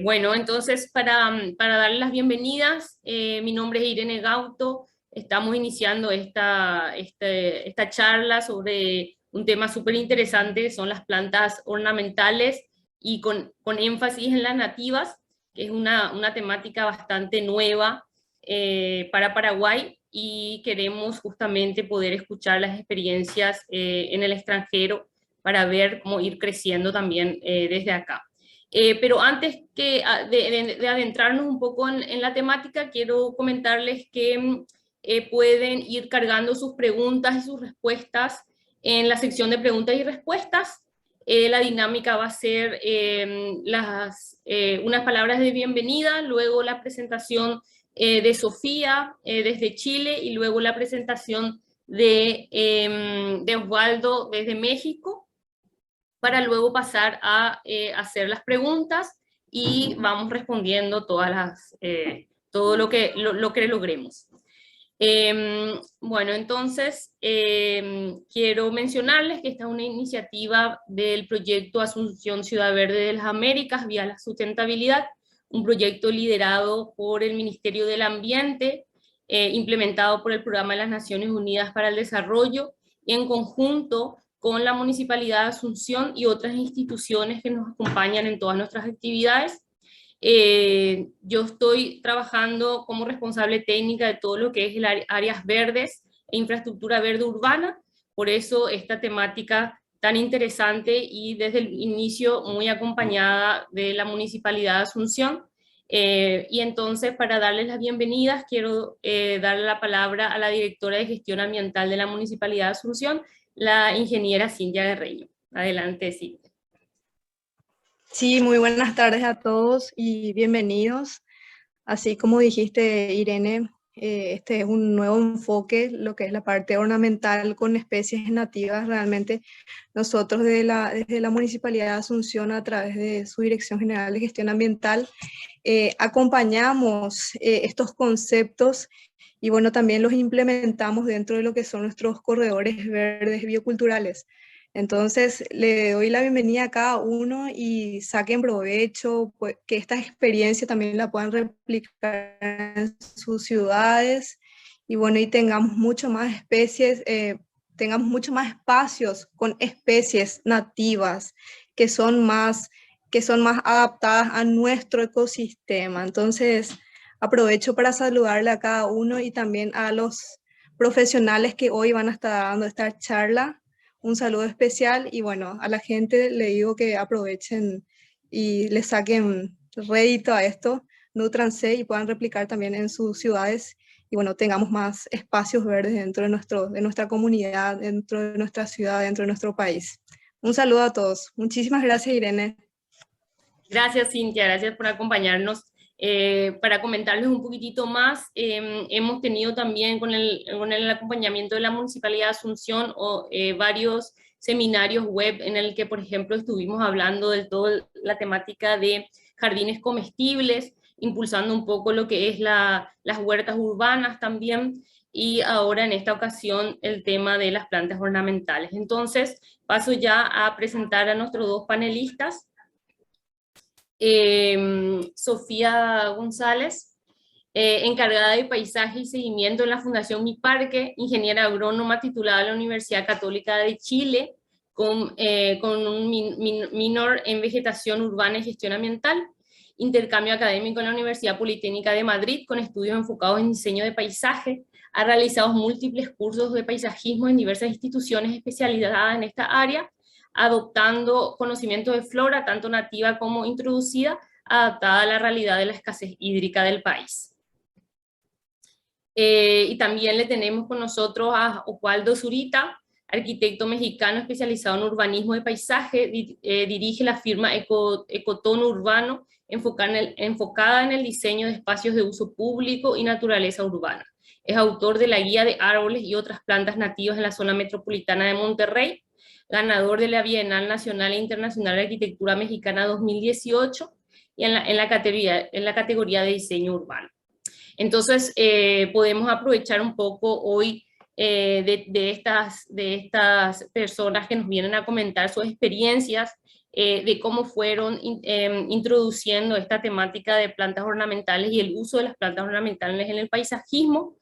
Bueno, entonces para darles las bienvenidas, mi nombre es Irene Gauto, estamos iniciando esta charla sobre un tema súper interesante, son las plantas ornamentales y con énfasis en las nativas, que es una temática bastante nueva para Paraguay y queremos justamente poder escuchar las experiencias en el extranjero para ver cómo ir creciendo también desde acá. Pero antes de adentrarnos un poco en la temática, quiero comentarles que pueden ir cargando sus preguntas y sus respuestas en la sección de preguntas y respuestas. La dinámica va a ser unas palabras de bienvenida, luego la presentación de Sofía desde Chile y luego la presentación de Osvaldo desde México, para luego pasar a hacer las preguntas y vamos respondiendo todo lo que logremos. Bueno, entonces quiero mencionarles que esta es una iniciativa del proyecto Asunción Ciudad Verde de las Américas vía la sustentabilidad, un proyecto liderado por el Ministerio del Ambiente, implementado por el Programa de las Naciones Unidas para el Desarrollo y en conjunto con la Municipalidad de Asunción y otras instituciones que nos acompañan en todas nuestras actividades. Yo estoy trabajando como responsable técnica de todo lo que es el áreas verdes e infraestructura verde urbana, por eso esta temática tan interesante y desde el inicio muy acompañada de la Municipalidad de Asunción. Y entonces, para darles las bienvenidas, quiero darle la palabra a la directora de gestión ambiental de la Municipalidad de Asunción, la ingeniera Cintia Guerreño. Adelante, Cintia. Sí, muy buenas tardes a todos y bienvenidos. Así como dijiste, Irene, este es un nuevo enfoque, lo que es la parte ornamental con especies nativas. Realmente nosotros desde la Municipalidad de Asunción, a través de su Dirección General de Gestión Ambiental, acompañamos estos conceptos y bueno, también los implementamos dentro de lo que son nuestros corredores verdes bioculturales. Entonces, le doy la bienvenida a cada uno y saquen provecho, pues, que esta experiencia también la puedan replicar en sus ciudades y bueno, y tengamos mucho más especies, tengamos mucho más espacios con especies nativas que son más adaptadas a nuestro ecosistema. Entonces, aprovecho para saludarle a cada uno y también a los profesionales que hoy van a estar dando esta charla. Un saludo especial y bueno, a la gente le digo que aprovechen y le saquen rédito a esto, nútranse y puedan replicar también en sus ciudades y bueno, tengamos más espacios verdes dentro de nuestra comunidad, dentro de nuestra ciudad, dentro de nuestro país. Un saludo a todos. Muchísimas gracias, Irene. Gracias, Cintia, gracias por acompañarnos. Para comentarles un poquitito más, hemos tenido también con el acompañamiento de la Municipalidad de Asunción varios seminarios web en el que, por ejemplo, estuvimos hablando de toda la temática de jardines comestibles, impulsando un poco lo que es las huertas urbanas también, y ahora en esta ocasión el tema de las plantas ornamentales. Entonces, paso ya a presentar a nuestros dos panelistas. Sofía González, encargada de paisaje y seguimiento en la Fundación Mi Parque, ingeniera agrónoma titulada en la Universidad Católica de Chile, con un minor en vegetación urbana y gestión ambiental, intercambio académico en la Universidad Politécnica de Madrid, con estudios enfocados en diseño de paisaje, ha realizado múltiples cursos de paisajismo en diversas instituciones especializadas en esta área, adoptando conocimiento de flora, tanto nativa como introducida, adaptada a la realidad de la escasez hídrica del país. Y también le tenemos con nosotros a Osvaldo Zurita, arquitecto mexicano especializado en urbanismo de paisaje, dirige la firma Ecotono Urbano, enfocada en el diseño de espacios de uso público y naturaleza urbana. Es autor de la guía de árboles y otras plantas nativas en la zona metropolitana de Monterrey, ganador de la Bienal Nacional e Internacional de Arquitectura Mexicana 2018 y en la categoría de diseño urbano. Entonces, podemos aprovechar un poco hoy de estas personas que nos vienen a comentar sus experiencias de cómo fueron introduciendo esta temática de plantas ornamentales y el uso de las plantas ornamentales en el paisajismo.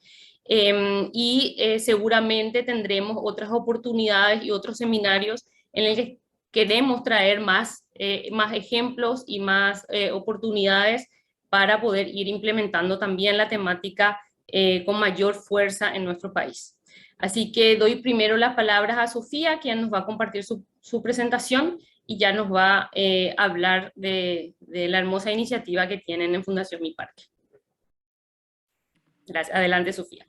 Seguramente tendremos otras oportunidades y otros seminarios en el que queremos traer más ejemplos y más oportunidades para poder ir implementando también la temática con mayor fuerza en nuestro país. Así que doy primero las palabras a Sofía, quien nos va a compartir su presentación y ya nos va a hablar de la hermosa iniciativa que tienen en Fundación Mi Parque. Gracias. Adelante, Sofía.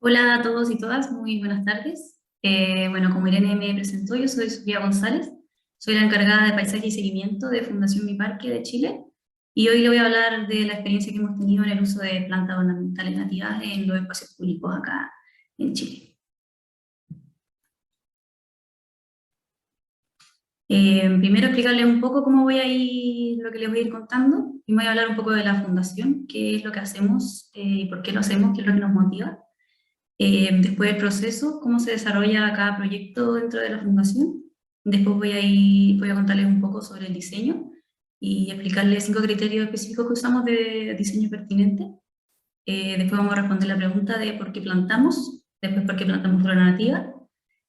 Hola a todos y todas, muy buenas tardes. Bueno, como Irene me presentó, yo soy Sofía González, soy la encargada de Paisaje y Seguimiento de Fundación Mi Parque de Chile, y hoy le voy a hablar de la experiencia que hemos tenido en el uso de plantas ornamentales nativas en los espacios públicos acá en Chile. Primero explicarles un poco cómo voy a ir, lo que les voy a ir contando, y voy a hablar un poco de la fundación, qué es lo que hacemos y por qué lo hacemos, qué es lo que nos motiva. Después el proceso, cómo se desarrolla cada proyecto dentro de la fundación. Después voy a contarles un poco sobre el diseño y explicarles 5 criterios específicos que usamos de diseño pertinente. Después vamos a responder la pregunta de por qué plantamos, después por qué plantamos flora nativa,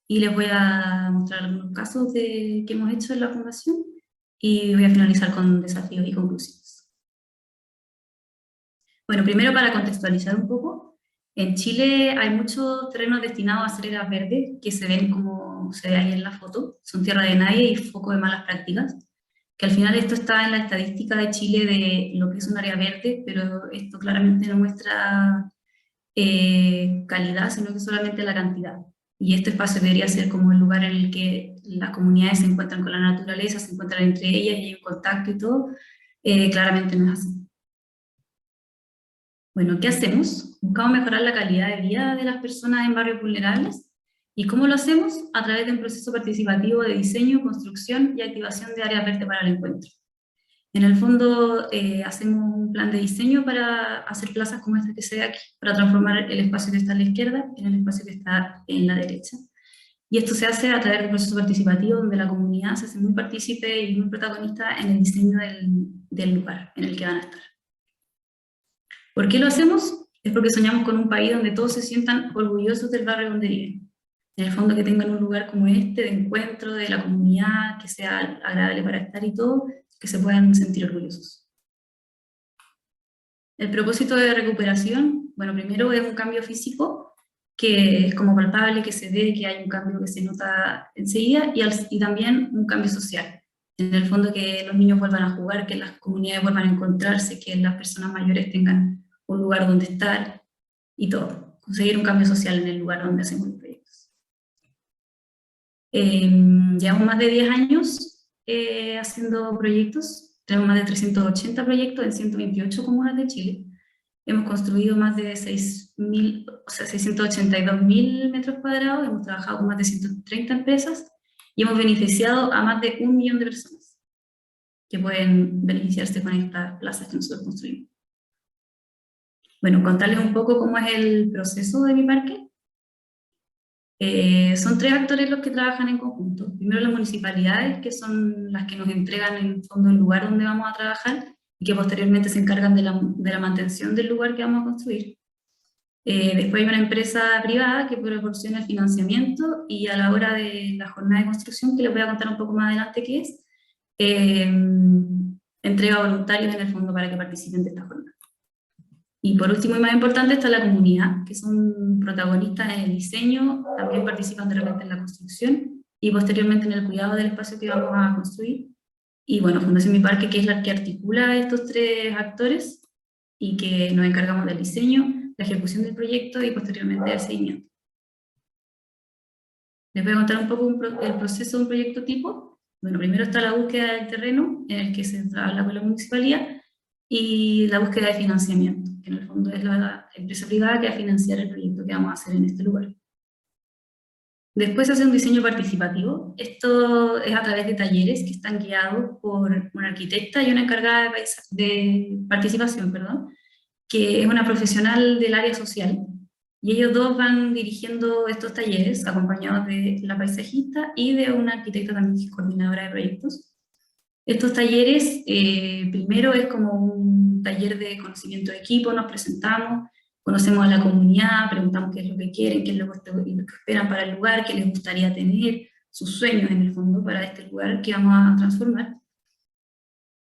y les voy a mostrar algunos casos que hemos hecho en la fundación, y voy a finalizar con desafíos y conclusiones. Bueno, primero para contextualizar un poco, en Chile hay muchos terrenos destinados a ser áreas verdes que se ven como se ve ahí en la foto, son tierra de nadie y foco de malas prácticas, que al final esto está en la estadística de Chile de lo que es un área verde, pero esto claramente no muestra calidad, sino que solamente la cantidad. Y este espacio debería ser como el lugar en el que las comunidades se encuentran con la naturaleza, se encuentran entre ellas y hay un contacto y todo. Claramente no es así. Bueno, ¿qué hacemos? Buscamos mejorar la calidad de vida de las personas en barrios vulnerables. ¿Y cómo lo hacemos? A través de un proceso participativo de diseño, construcción y activación de áreas verdes para el encuentro. En el fondo, hacemos un plan de diseño para hacer plazas como esta que se ve aquí, para transformar el espacio que está a la izquierda en el espacio que está en la derecha. Y esto se hace a través de un proceso participativo donde la comunidad se hace muy partícipe y muy protagonista en el diseño del lugar en el que van a estar. ¿Por qué lo hacemos? Es porque soñamos con un país donde todos se sientan orgullosos del barrio donde viven. En el fondo, que tengan un lugar como este de encuentro de la comunidad, que sea agradable para estar y todo, que se puedan sentir orgullosos. El propósito de recuperación, bueno, primero es un cambio físico que es como palpable, que se ve, que hay un cambio que se nota enseguida, y también un cambio social. En el fondo, que los niños vuelvan a jugar, que las comunidades vuelvan a encontrarse, que las personas mayores tengan un lugar donde estar y todo. Conseguir un cambio social en el lugar donde hacemos los proyectos. Llevamos más de 10 años haciendo proyectos, tenemos más de 380 proyectos en 128 comunas de Chile. Hemos construido más de 682.000 metros cuadrados, hemos trabajado con más de 130 empresas y hemos beneficiado a más de 1 millón de personas que pueden beneficiarse con estas plazas que nosotros construimos. Bueno, contarles un poco cómo es el proceso de Mi Parque. Son 3 actores los que trabajan en conjunto. Primero las municipalidades, que son las que nos entregan en el fondo el lugar donde vamos a trabajar y que posteriormente se encargan de la mantención del lugar que vamos a construir. Después hay una empresa privada que proporciona el financiamiento y a la hora de la jornada de construcción, que les voy a contar un poco más adelante qué es, entrega voluntarios en el fondo para que participen de esta jornada. Y por último y más importante está la comunidad, que son protagonistas en el diseño, también participan de repente en la construcción y posteriormente en el cuidado del espacio que vamos a construir. Y bueno, Fundación Mi Parque, que es la que articula a estos 3 actores y que nos encargamos del diseño, la ejecución del proyecto y posteriormente del seguimiento. Les voy a contar un poco el proceso de un proyecto tipo. Bueno, primero está la búsqueda del terreno, en el que se trabaja con la municipalidad, y la búsqueda de financiamiento, que en el fondo es la empresa privada que va a financiar el proyecto que vamos a hacer en este lugar. Después se hace un diseño participativo. Esto es a través de talleres que están guiados por una arquitecta y una encargada de participación, perdón, que es una profesional del área social, Y ellos dos van dirigiendo estos talleres, acompañados de la paisajista y de una arquitecta también que es coordinadora de proyectos. Estos talleres, primero es como un taller de conocimiento de equipo, nos presentamos, conocemos a la comunidad, preguntamos qué es lo que quieren, qué es lo que esperan para el lugar, qué les gustaría tener, sus sueños en el fondo para este lugar que vamos a transformar.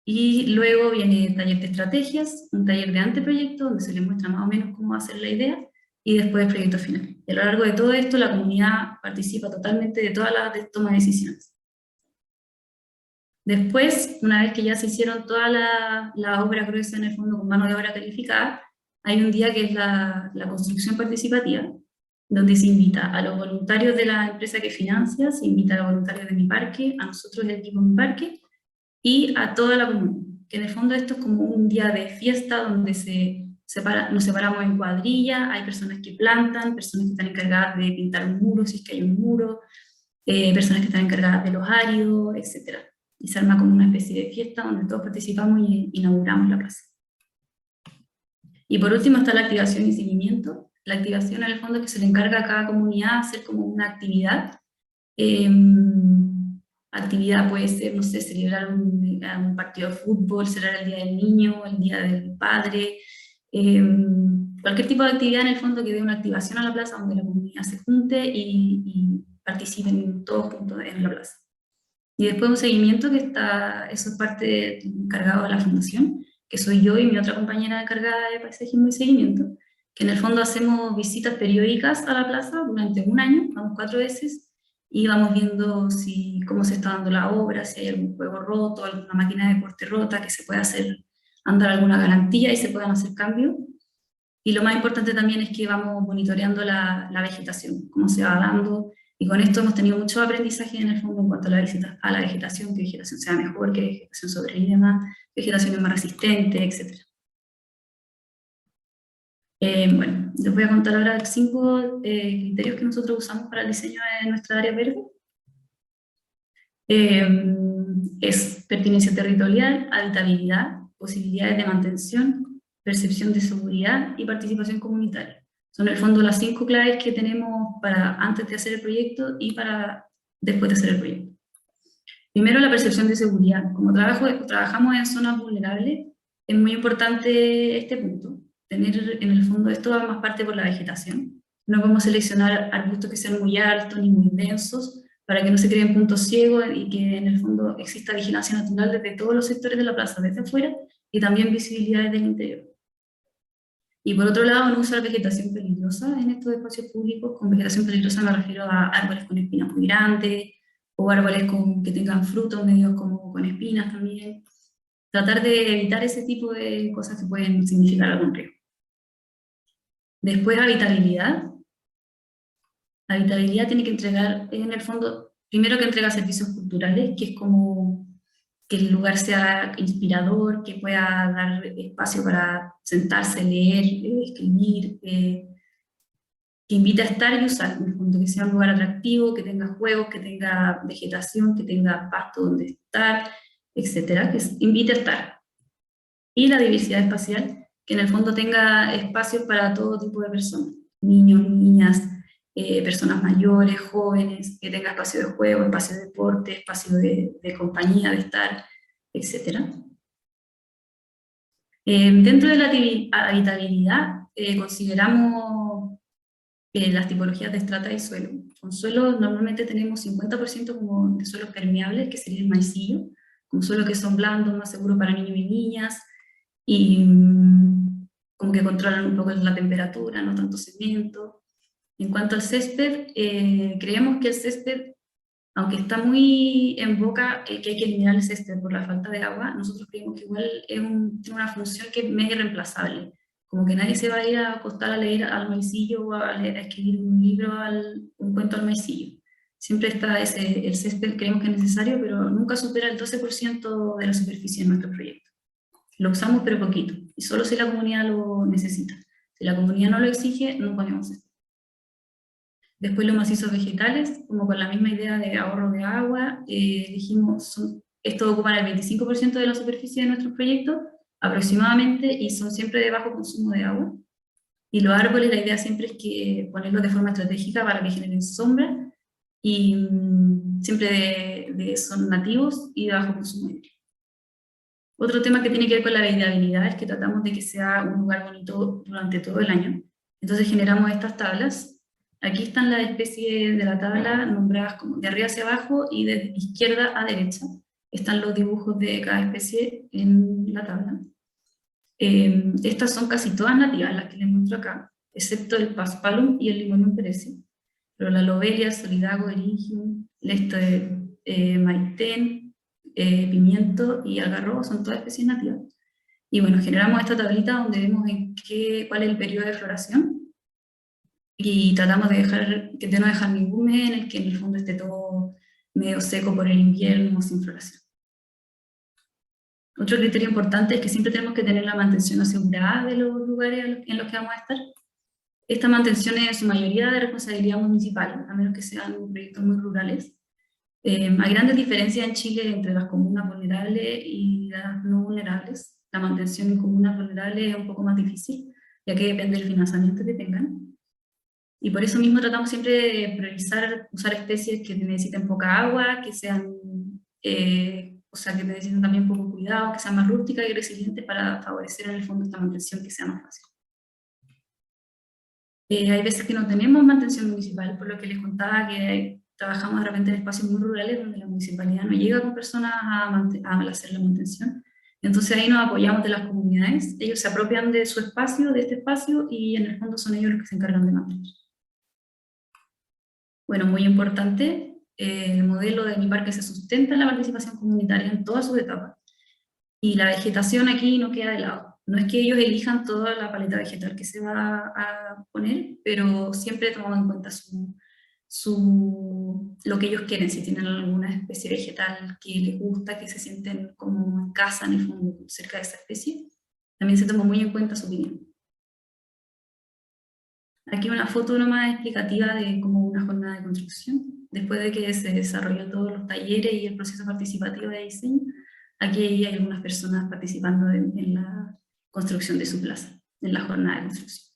Y luego viene el taller de estrategias, un taller de anteproyecto, donde se les muestra más o menos cómo va a ser la idea, y después el proyecto final. Y a lo largo de todo esto, la comunidad participa totalmente de todas las tomas de decisiones. Después, una vez que ya se hicieron toda la obra gruesa en el fondo con mano de obra calificada, hay un día que es la construcción participativa, donde se invita a los voluntarios de la empresa que financia, se invita a los voluntarios de Mi Parque, a nosotros del equipo Mi Parque, y a toda la comunidad. Que en el fondo esto es como un día de fiesta donde nos separamos en cuadrilla, hay personas que plantan, personas que están encargadas de pintar un muro, si es que hay un muro, personas que están encargadas de los áridos, etc. Y se arma como una especie de fiesta donde todos participamos y inauguramos la plaza. Y por último está la activación y seguimiento. La activación en el fondo es que se le encarga a cada comunidad hacer como una actividad. Actividad puede ser, no sé, celebrar un partido de fútbol, celebrar el Día del Niño, el Día del Padre, cualquier tipo de actividad en el fondo que dé una activación a la plaza donde la comunidad se junte y participen todos juntos en la plaza. Y después un seguimiento que eso es parte encargado de la fundación, que soy yo y mi otra compañera encargada de paisajismo y seguimiento, que en el fondo hacemos visitas periódicas a la plaza durante un año, vamos 4 veces, y vamos viendo cómo se está dando la obra, si hay algún juego roto, alguna máquina de corte rota, que se pueda hacer andar alguna garantía y se puedan hacer cambios. Y lo más importante también es que vamos monitoreando la vegetación, cómo se va dando, y con esto hemos tenido mucho aprendizaje en el fondo en cuanto a la vegetación, que vegetación sea mejor, que vegetación sobrevive más, vegetación es más resistente, etc. Bueno, les voy a contar ahora 5 criterios que nosotros usamos para el diseño de nuestra área verde. Es pertinencia territorial, habitabilidad, posibilidades de mantención, percepción de seguridad y participación comunitaria. Son en el fondo las 5 claves que tenemos para antes de hacer el proyecto y para después de hacer el proyecto. Primero, la percepción de seguridad. Como trabajamos en zonas vulnerables, es muy importante este punto. Tener en el fondo, esto va más parte por la vegetación. No podemos seleccionar arbustos que sean muy altos ni muy densos para que no se creen puntos ciegos y que en el fondo exista vigilancia natural desde todos los sectores de la plaza, desde afuera, y también visibilidad desde el interior. Y por otro lado, no usar vegetación peligrosa en estos espacios públicos. Con vegetación peligrosa me refiero a árboles con espinas muy grandes, o árboles que tengan frutos medios como con espinas también. Tratar de evitar ese tipo de cosas que pueden significar algún riesgo. Después, habitabilidad. Habitabilidad tiene que entregar, en el fondo, primero que entrega servicios culturales, que es como que el lugar sea inspirador, que pueda dar espacio para sentarse, leer, escribir, que invite a estar y usar, en el fondo, que sea un lugar atractivo, que tenga juegos, que tenga vegetación, que tenga pasto donde estar, etcétera, que invite a estar. Y la diversidad espacial, que en el fondo tenga espacios para todo tipo de personas, niños, niñas, personas mayores, jóvenes, que tenga espacio de juego, espacio de deporte, espacio de compañía, de estar, etc. Dentro de la habitabilidad, consideramos las tipologías de estrata y suelo. Con suelo normalmente tenemos 50% como de suelos permeables, que sería el maicillo, con suelos que son blandos, más seguros para niños y niñas, y como que controlan un poco la temperatura, no tanto cemento. En cuanto al césped, creemos que el césped, aunque está muy en boca que hay que eliminar el césped por la falta de agua, nosotros creemos que igual tiene una función que es medio reemplazable. Como que nadie se va a ir a acostar a leer al maicillo o a escribir un libro, un cuento al maicillo. Siempre está el césped, creemos que es necesario, pero nunca supera el 12% de la superficie de nuestro proyecto. Lo usamos pero poquito, y solo si la comunidad lo necesita. Si la comunidad no lo exige, no ponemos césped. Después los macizos vegetales, como con la misma idea de ahorro de agua, dijimos, estos ocupan el 25% de la superficie de nuestros proyectos, aproximadamente, y son siempre de bajo consumo de agua. Y los árboles, la idea siempre es que ponerlos de forma estratégica para que generen sombra, y siempre son nativos y de bajo consumo hídrico. Otro tema que tiene que ver con la habitabilidad es que tratamos de que sea un lugar bonito durante todo el año. Entonces generamos estas tablas. Aquí están las especies de la tabla nombradas como de arriba hacia abajo y de izquierda a derecha. Están los dibujos de cada especie en la tabla. Estas son casi todas nativas, las que les muestro acá, excepto el Paspalum y el Limonium perece. Pero la Lobelia, Solidago, Eryngium, Maitén, pimiento y algarrobo son todas especies nativas. Y bueno, generamos esta tablita donde vemos cuál es el periodo de floración, y tratamos de no dejar ningún mes en el que en el fondo esté todo medio seco por el invierno o sin floración. Otro criterio importante es que siempre tenemos que tener la mantención asegurada de los lugares en los que vamos a estar. Esta mantención es en su mayoría de responsabilidad municipal, a menos que sean proyectos muy rurales. Hay grandes diferencias en Chile entre las comunas vulnerables y las no vulnerables. La mantención en comunas vulnerables es un poco más difícil, ya que depende del financiamiento que tengan. Y por eso mismo tratamos siempre de priorizar usar especies que necesiten poca agua, que sean, que necesiten también poco cuidado, que sean más rústicas y resilientes para favorecer en el fondo esta mantención que sea más fácil. Hay veces que no tenemos mantención municipal, por lo que les contaba que trabajamos de repente en espacios muy rurales donde la municipalidad no llega con personas a hacer la mantención. Entonces ahí nos apoyamos de las comunidades, ellos se apropian de su espacio, de este espacio, y en el fondo son ellos los que se encargan de mantener. Bueno, muy importante, el modelo de Mi Parque se sustenta en la participación comunitaria en todas sus etapas, y la vegetación aquí no queda de lado. No es que ellos elijan toda la paleta vegetal que se va a poner, pero siempre tomamos en cuenta lo que ellos quieren, si tienen alguna especie vegetal que les gusta, que se sienten como en casa en el fondo, cerca de esa especie, también se toma muy en cuenta su opinión. Aquí una foto nomás explicativa de como una jornada de construcción, después de que se desarrolló todos los talleres y el proceso participativo de diseño. Aquí hay algunas personas participando en la construcción de su plaza, en la jornada de construcción.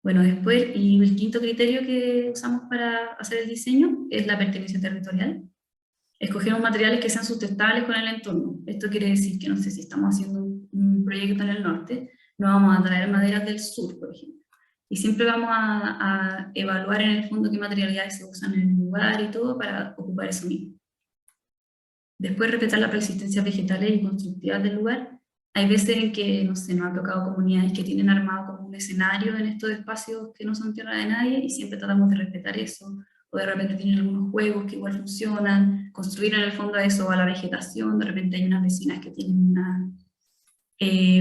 Bueno, después, y el quinto criterio que usamos para hacer el diseño es la pertenencia territorial. Escogemos materiales que sean sustentables con el entorno. Esto quiere decir que, no sé, si estamos haciendo un proyecto en el norte, no vamos a traer maderas del sur, por ejemplo. Y siempre vamos a evaluar en el fondo qué materialidades se usan en el lugar y todo para ocupar eso mismo. Después, respetar las persistencias vegetales y constructivas del lugar. Hay veces en que, no sé, nos ha tocado comunidades que tienen armado como un escenario en estos espacios que no son tierra de nadie, y siempre tratamos de respetar eso. O de repente tienen algunos juegos que igual funcionan, construir en el fondo a eso, a la vegetación. De repente hay unas vecinas que tienen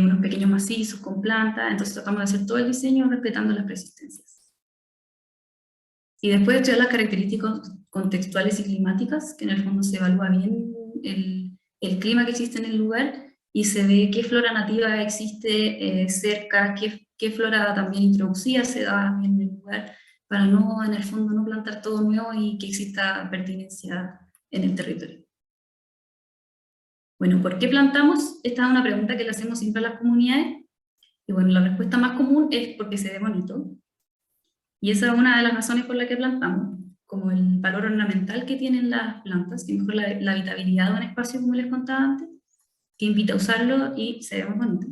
unos pequeños macizos con plantas, entonces tratamos de hacer todo el diseño respetando las persistencias. Y después estudiar las características contextuales y climáticas, que en el fondo se evalúa bien el clima que existe en el lugar, y se ve qué flora nativa existe cerca, qué flora también introducida se da en el lugar, para no, en el fondo, no plantar todo nuevo y que exista pertinencia en el territorio. Bueno, ¿por qué plantamos? Esta es una pregunta que le hacemos siempre a las comunidades, y bueno, la respuesta más común es porque se ve bonito, y esa es una de las razones por las que plantamos, como el valor ornamental que tienen las plantas, que mejora la habitabilidad de un espacio, como les contaba antes, que invita a usarlo y se ve más bonito.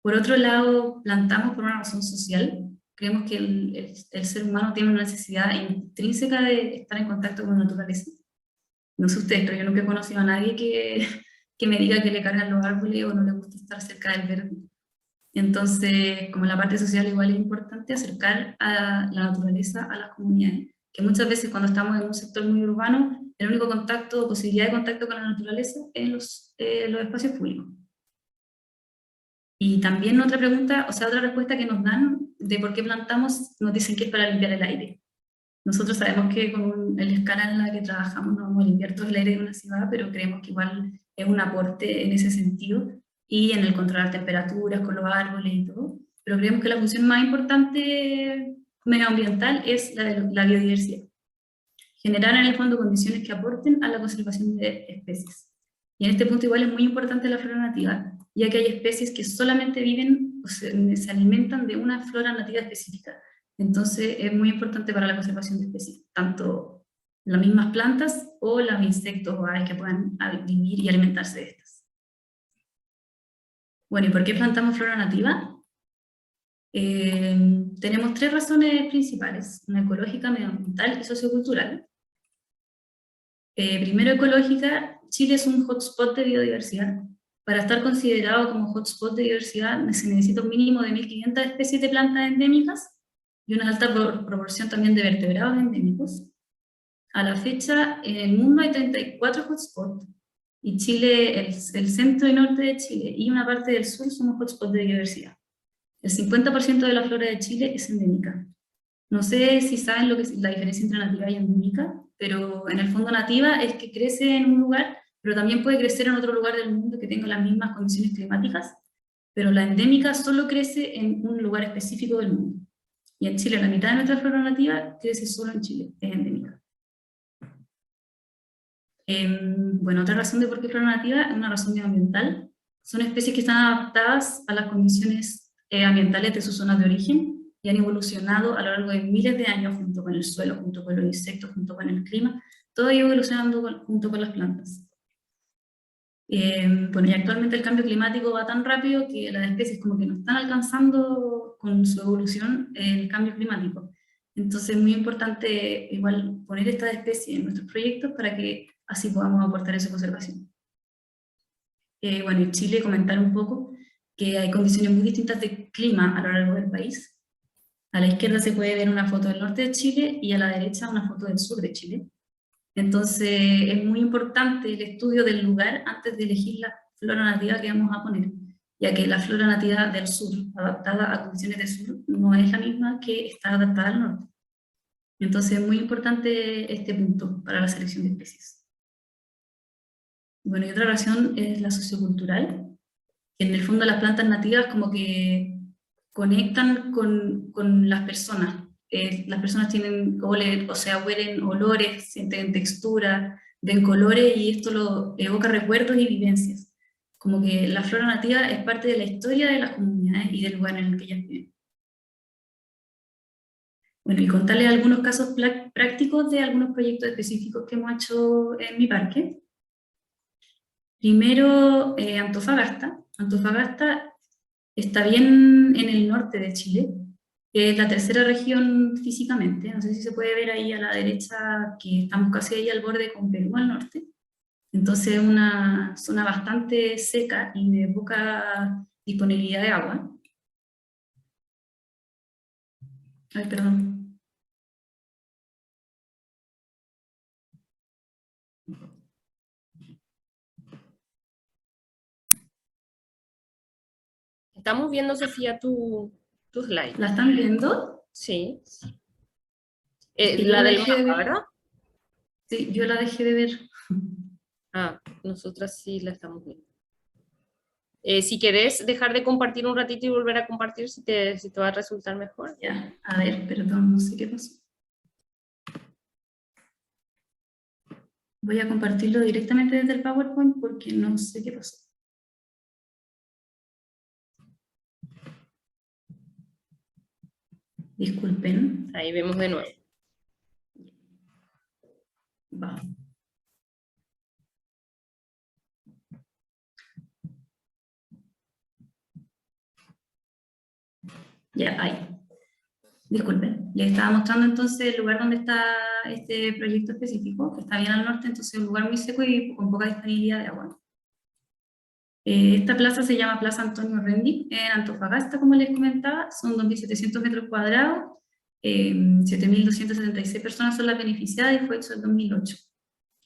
Por otro lado, plantamos por una razón social. Creemos que el ser humano tiene una necesidad intrínseca de estar en contacto con la naturaleza. No sé ustedes, pero yo nunca he conocido a nadie que me diga que le cargan los árboles o no le gusta estar cerca del verde. Entonces, como la parte social igual es importante, acercar a la naturaleza a las comunidades, que muchas veces cuando estamos en un sector muy urbano, el único contacto o posibilidad de contacto con la naturaleza es en los espacios públicos. Y también otra pregunta, otra respuesta que nos dan de por qué plantamos, nos dicen que es para limpiar el aire. Nosotros sabemos que con la escala en la que trabajamos no vamos a limpiar todo el aire de una ciudad, pero creemos que igual es un aporte en ese sentido, y en el controlar temperaturas con los árboles y todo. Pero creemos que la función más importante medioambiental es la de la biodiversidad. Generar en el fondo condiciones que aporten a la conservación de especies. Y en este punto igual es muy importante la flora nativa, ya que hay especies que solamente viven o se alimentan de una flora nativa específica. Entonces es muy importante para la conservación de especies, tanto las mismas plantas o los insectos o aves que puedan vivir y alimentarse de estas. Bueno, ¿y por qué plantamos flora nativa? Tenemos tres razones principales: una ecológica, medioambiental y sociocultural. Primero, ecológica. Chile es un hotspot de biodiversidad. Para estar considerado como hotspot de diversidad se necesita un mínimo de 1.500 especies de plantas endémicas y una alta proporción también de vertebrados endémicos. A la fecha, en el mundo hay 34 hotspots, y Chile, el centro y norte de Chile y una parte del sur somos hotspots de biodiversidad. El 50% de la flora de Chile es endémica. No sé si saben lo que es la diferencia entre nativa y endémica, pero en el fondo nativa es que crece en un lugar, pero también puede crecer en otro lugar del mundo que tenga las mismas condiciones climáticas, pero la endémica solo crece en un lugar específico del mundo. Y en Chile la mitad de nuestra flora nativa crece solo en Chile, es endémica. Bueno, otra razón de por qué flora nativa es una razón medioambiental. Son especies que están adaptadas a las condiciones ambientales de sus zonas de origen y han evolucionado a lo largo de miles de años junto con el suelo, junto con los insectos, junto con el clima, todo ello evolucionando junto con las plantas. Bueno, y actualmente el cambio climático va tan rápido que las especies como que no están alcanzando con su evolución el cambio climático. Entonces es muy importante igual poner estas especies en nuestros proyectos para que así podamos aportar esa conservación. Bueno, en Chile comentar un poco que hay condiciones muy distintas de clima a lo largo del país. A la izquierda se puede ver una foto del norte de Chile y a la derecha una foto del sur de Chile. Entonces es muy importante el estudio del lugar antes de elegir la flora nativa que vamos a poner, ya que la flora nativa del sur, adaptada a condiciones del sur, no es la misma que está adaptada al norte. Entonces es muy importante este punto para la selección de especies. Bueno, y otra razón es la sociocultural, que en el fondo las plantas nativas como que conectan con las personas. Las personas tienen, o sea, huelen olores, sienten textura, ven colores, y esto lo evoca recuerdos y vivencias. Como que la flora nativa es parte de la historia de las comunidades y del lugar en el que ellas viven. Bueno, y contarles algunos casos prácticos de algunos proyectos específicos que hemos hecho en mi parque. Primero, Antofagasta. Antofagasta está bien en el norte de Chile, que es la tercera región físicamente. No sé si se puede ver ahí a la derecha que estamos casi ahí al borde con Perú al norte. Entonces es una zona bastante seca y de poca disponibilidad de agua. Ay, perdón. Estamos viendo, Sofía, tu slide. ¿La están viendo? Sí. Es que yo La la del dejé de mapa, ver. ¿verdad? Sí, yo la dejé de ver. Ah, nosotras sí la estamos viendo. Si querés dejar de compartir un ratito y volver a compartir, si te va a resultar mejor. Ya, a ver, perdón, no sé qué pasó. Voy a compartirlo directamente desde el PowerPoint porque no sé qué pasó. Disculpen. Ahí vemos de nuevo. Va. Ya, ahí. Disculpen. Les estaba mostrando entonces el lugar donde está este proyecto específico, que está bien al norte, entonces es un lugar muy seco y con poca disponibilidad de agua. Esta plaza se llama Plaza Antonio Rendick en Antofagasta, como les comentaba. Son 2.700 metros cuadrados, 7.276 personas son las beneficiadas y fue hecho en 2008.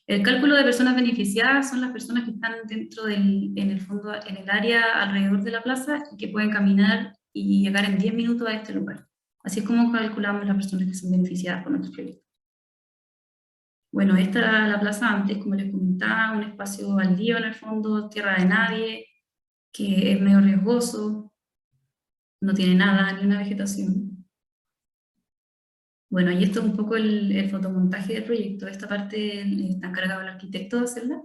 El cálculo de personas beneficiadas son las personas que están dentro en el fondo, en el área alrededor de la plaza y que pueden caminar y llegar en 10 minutos a este lugar. Así es como calculamos las personas que son beneficiadas por nuestro proyecto. Bueno, esta era la plaza antes, como les comentaba, un espacio baldío en el fondo, tierra de nadie, que es medio riesgoso, no tiene nada, ni una vegetación. Bueno, y esto es un poco el fotomontaje del proyecto. Esta parte está encargado el arquitecto de hacerla.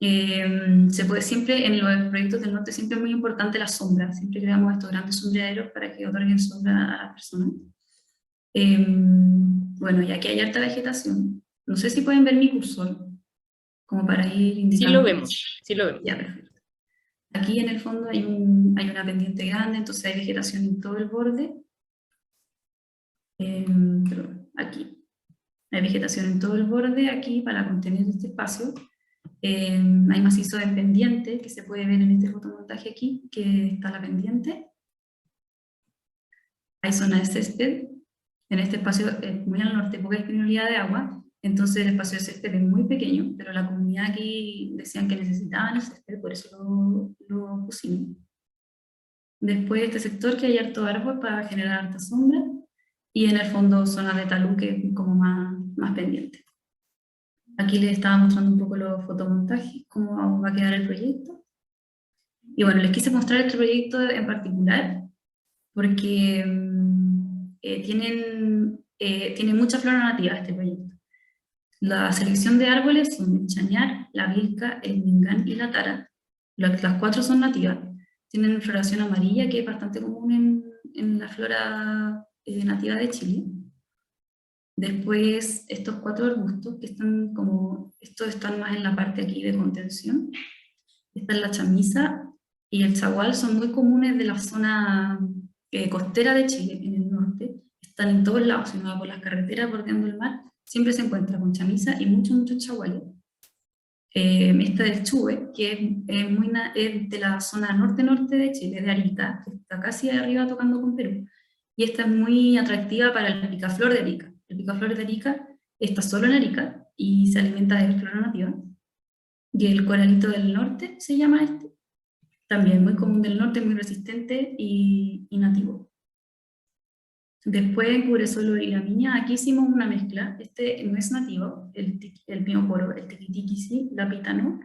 Se puede siempre, en los proyectos del norte, siempre es muy importante la sombra, siempre creamos estos grandes sombreaderos para que otorguen sombra a las personas. Bueno, y aquí hay harta vegetación. No sé si pueden ver mi cursor, como para ir indicando. Sí lo vemos, sí lo vemos. Ya, perfecto. Aquí en el fondo hay una pendiente grande, entonces hay vegetación en todo el borde. Pero aquí hay vegetación en todo el borde, aquí para contener este espacio. Hay macizo de pendiente que se puede ver en este fotomontaje aquí, que está la pendiente. Hay zona de césped. En este espacio, muy al norte, poca disponibilidad de agua, entonces el espacio de césped es muy pequeño, pero la comunidad aquí decían que necesitaban el césped, por eso lo pusimos. Después este sector que hay harto árbol para generar harta sombra, y en el fondo zona de talud que es como más pendiente. Aquí les estaba mostrando un poco los fotomontajes, cómo va a quedar el proyecto. Y bueno, les quise mostrar este proyecto en particular, porque tiene mucha flora nativa este proyecto. La selección de árboles son el chañar, la vilca, el mingán y la tara. Las 4 son nativas. Tienen floración amarilla, que es bastante común en la flora nativa de Chile. Después, estos 4 arbustos, que estos están más en la parte aquí de contención. Esta es la chamisa y el chagual, son muy comunes de la zona costera de Chile, en el norte. Están en todos lados, si uno va por las carreteras bordeando el mar, siempre se encuentra con chamisa y muchos chaguales. Esta del chube, que es de la zona norte-norte de Chile, de Arica, que está casi arriba tocando con Perú. Y esta es muy atractiva para el picaflor de Arica. El picaflor de Arica está solo en Arica y se alimenta de flora nativa. Y el coralito del norte se llama este. También muy común del norte, muy resistente y nativo. Después en Cubresuelo y la Miña, aquí hicimos una mezcla. Este no es nativo, el pino poro, el tiquitiqui sí, la pita no,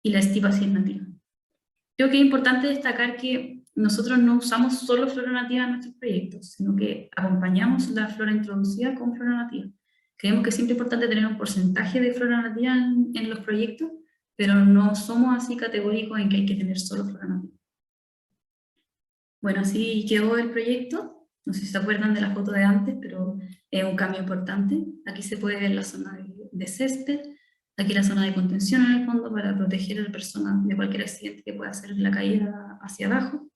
y la estipa sí es nativa. Creo que es importante destacar que nosotros no usamos solo flora nativa en nuestros proyectos, sino que acompañamos la flora introducida con flora nativa. Creemos que es siempre importante tener un porcentaje de flora nativa en los proyectos, pero no somos así categóricos en que hay que tener solo flora nativa. Bueno, así quedó el proyecto. No sé si se acuerdan de la foto de antes, pero es un cambio importante. Aquí se puede ver la zona de césped, aquí la zona de contención en el fondo para proteger a la persona de cualquier accidente que pueda hacer la caída hacia abajo.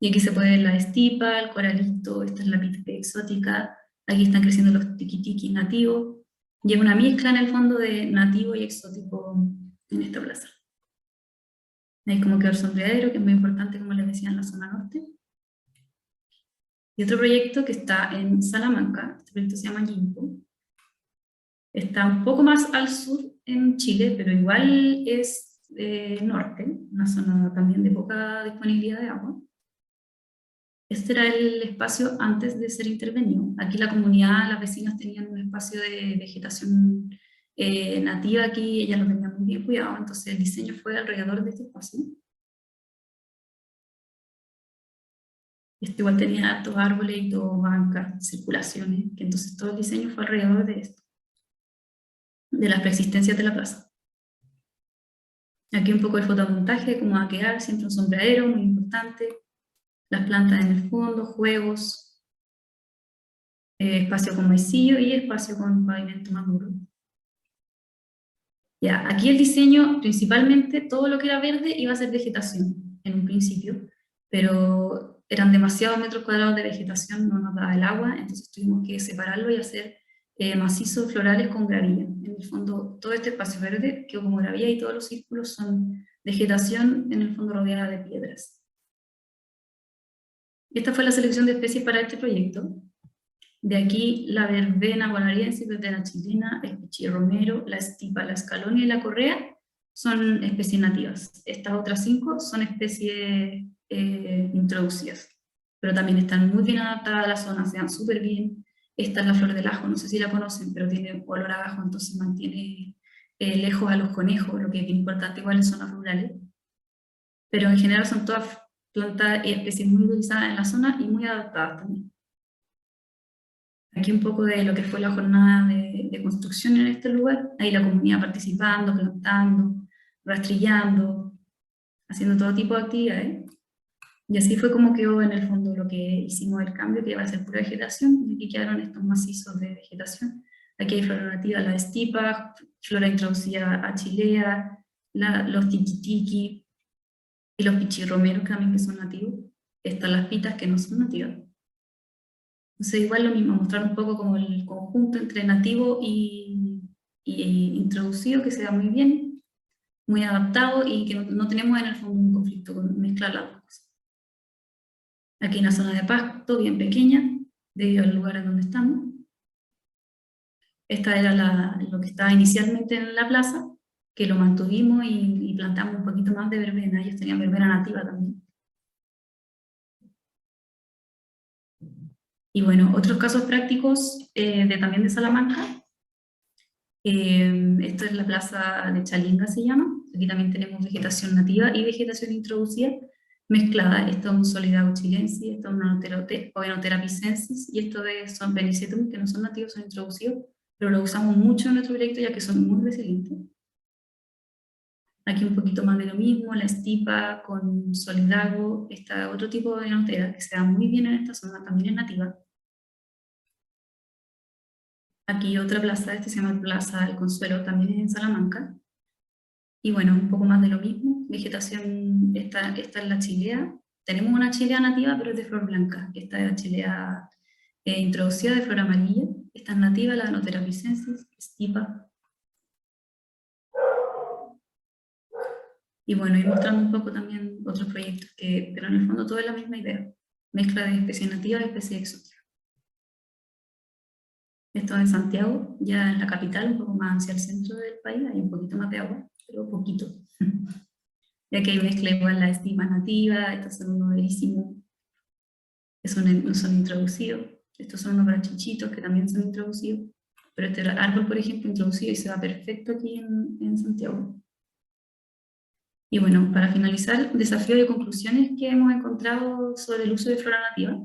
Y aquí se puede ver la estipa, el coralito, esta es la pita exótica, aquí están creciendo los tiquitiquis nativos, y es una mezcla en el fondo de nativo y exótico en esta plaza. Hay como quedó el sombreadero, que es muy importante, como les decía, en la zona norte. Y otro proyecto que está en Salamanca, este proyecto se llama Yimpo. Está un poco más al sur en Chile, pero igual es norte, una zona también de poca disponibilidad de agua. Este era el espacio antes de ser intervenido. Aquí la comunidad, las vecinas tenían un espacio de vegetación nativa aquí, ellas lo tenían muy bien cuidado, entonces el diseño fue alrededor de este espacio. Este igual tenía hartos árboles y todo, bancas, circulaciones, que entonces todo el diseño fue alrededor de esto, de las preexistencias de la plaza. Aquí un poco el fotomontaje, cómo va a quedar, siempre un sombreadero, muy importante, las plantas en el fondo, juegos, espacio con maicillo y espacio con pavimento más duro. Ya, aquí el diseño, principalmente, todo lo que era verde iba a ser vegetación, en un principio, pero eran demasiados metros cuadrados de vegetación, no nos daba el agua, entonces tuvimos que separarlo y hacer macizos florales con gravilla. En el fondo, todo este espacio verde quedó como gravilla y todos los círculos son vegetación, en el fondo rodeada de piedras. Esta fue la selección de especies para este proyecto. De aquí la verbena guanariense, verbena chilena, el pichí romero, la estipa, la escalonia y la correa son especies nativas. Estas otras 5 son especies introducidas, pero también están muy bien adaptadas a la zona, se dan súper bien. Esta es la flor del ajo, no sé si la conocen, pero tiene olor a ajo, entonces mantiene lejos a los conejos, lo que es bien importante igual en zonas rurales. Pero en general son todas plantas y especies muy utilizadas en la zona y muy adaptadas también. Aquí un poco de lo que fue la jornada de construcción en este lugar, ahí la comunidad participando, plantando, rastrillando, haciendo todo tipo de actividades. Y así fue como quedó en el fondo lo que hicimos el cambio, que iba a ser pura vegetación, y aquí quedaron estos macizos de vegetación. Aquí hay flora nativa, la estipa, flora introducida achilea, los tiquitiqui y los pichirromeros también que son nativos. Están las pitas que no son nativas. Entonces igual lo mismo, mostrar un poco como el conjunto entre nativo y introducido, que se da muy bien, muy adaptado y que no tenemos en el fondo un conflicto con mezclar las dos cosas. Aquí una zona de pasto bien pequeña, debido al lugar en donde estamos. Esta era lo que estaba inicialmente en la plaza, que lo mantuvimos y plantamos un poquito más de verbena. Ellos tenían verbena nativa también. Y bueno, otros casos prácticos también de Salamanca. Esto es la plaza de Chalinga, se llama. Aquí también tenemos vegetación nativa y vegetación introducida mezclada. Esto es un Solidago chilensis, esto es una Oenotera picensis, y esto son Penicetum, que no son nativos, son introducidos, pero lo usamos mucho en nuestro proyecto ya que son muy resilientes. Aquí un poquito más de lo mismo, la estipa con Solidago, está otro tipo de Oenotera que se da muy bien en esta zona, también es nativa. Aquí otra plaza, se llama Plaza del Consuelo, también es en Salamanca. Y bueno, un poco más de lo mismo, vegetación, esta es la chilea. Tenemos una chilea nativa, pero es de flor blanca. Esta es la chilea introducida de flor amarilla. Esta es nativa, la Oenotera picensis, estipa. Y bueno, ir mostrando un poco también otros proyectos, pero en el fondo todo es la misma idea. Mezcla de especies nativas y especies exóticas. Esto es en Santiago, ya en la capital, un poco más hacia el centro del país, hay un poquito más de agua, pero poquito. Ya que hay mezcla igual la estima nativa, estos son unos verísimos, que son introducidos. Estos son unos brachichitos que también son introducidos. Pero este árbol, por ejemplo, introducido y se va perfecto aquí en Santiago. Y bueno, para finalizar, desafíos y conclusiones que hemos encontrado sobre el uso de flora nativa.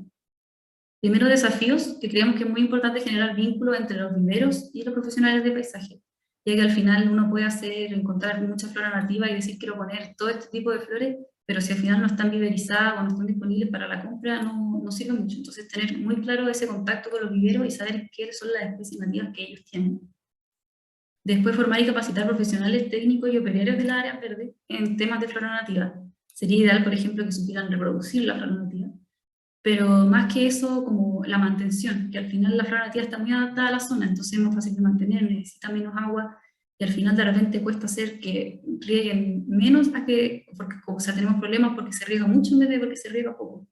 Primero, desafíos, que creemos que es muy importante generar vínculos entre los viveros y los profesionales de paisaje, ya que al final uno puede encontrar mucha flora nativa y decir quiero poner todo este tipo de flores, pero si al final no están viverizadas o no están disponibles para la compra, no sirve mucho. Entonces, tener muy claro ese contacto con los viveros y saber qué son las especies nativas que ellos tienen. Después, formar y capacitar profesionales técnicos y operarios de las áreas verdes en temas de flora nativa. Sería ideal, por ejemplo, que supieran reproducir la flora nativa. Pero más que eso, como la mantención, que al final la flora nativa está muy adaptada a la zona, entonces es más fácil de mantener, necesita menos agua, y al final de repente cuesta hacer que rieguen menos, porque o sea, tenemos problemas porque se riega mucho en vez de porque se riega poco.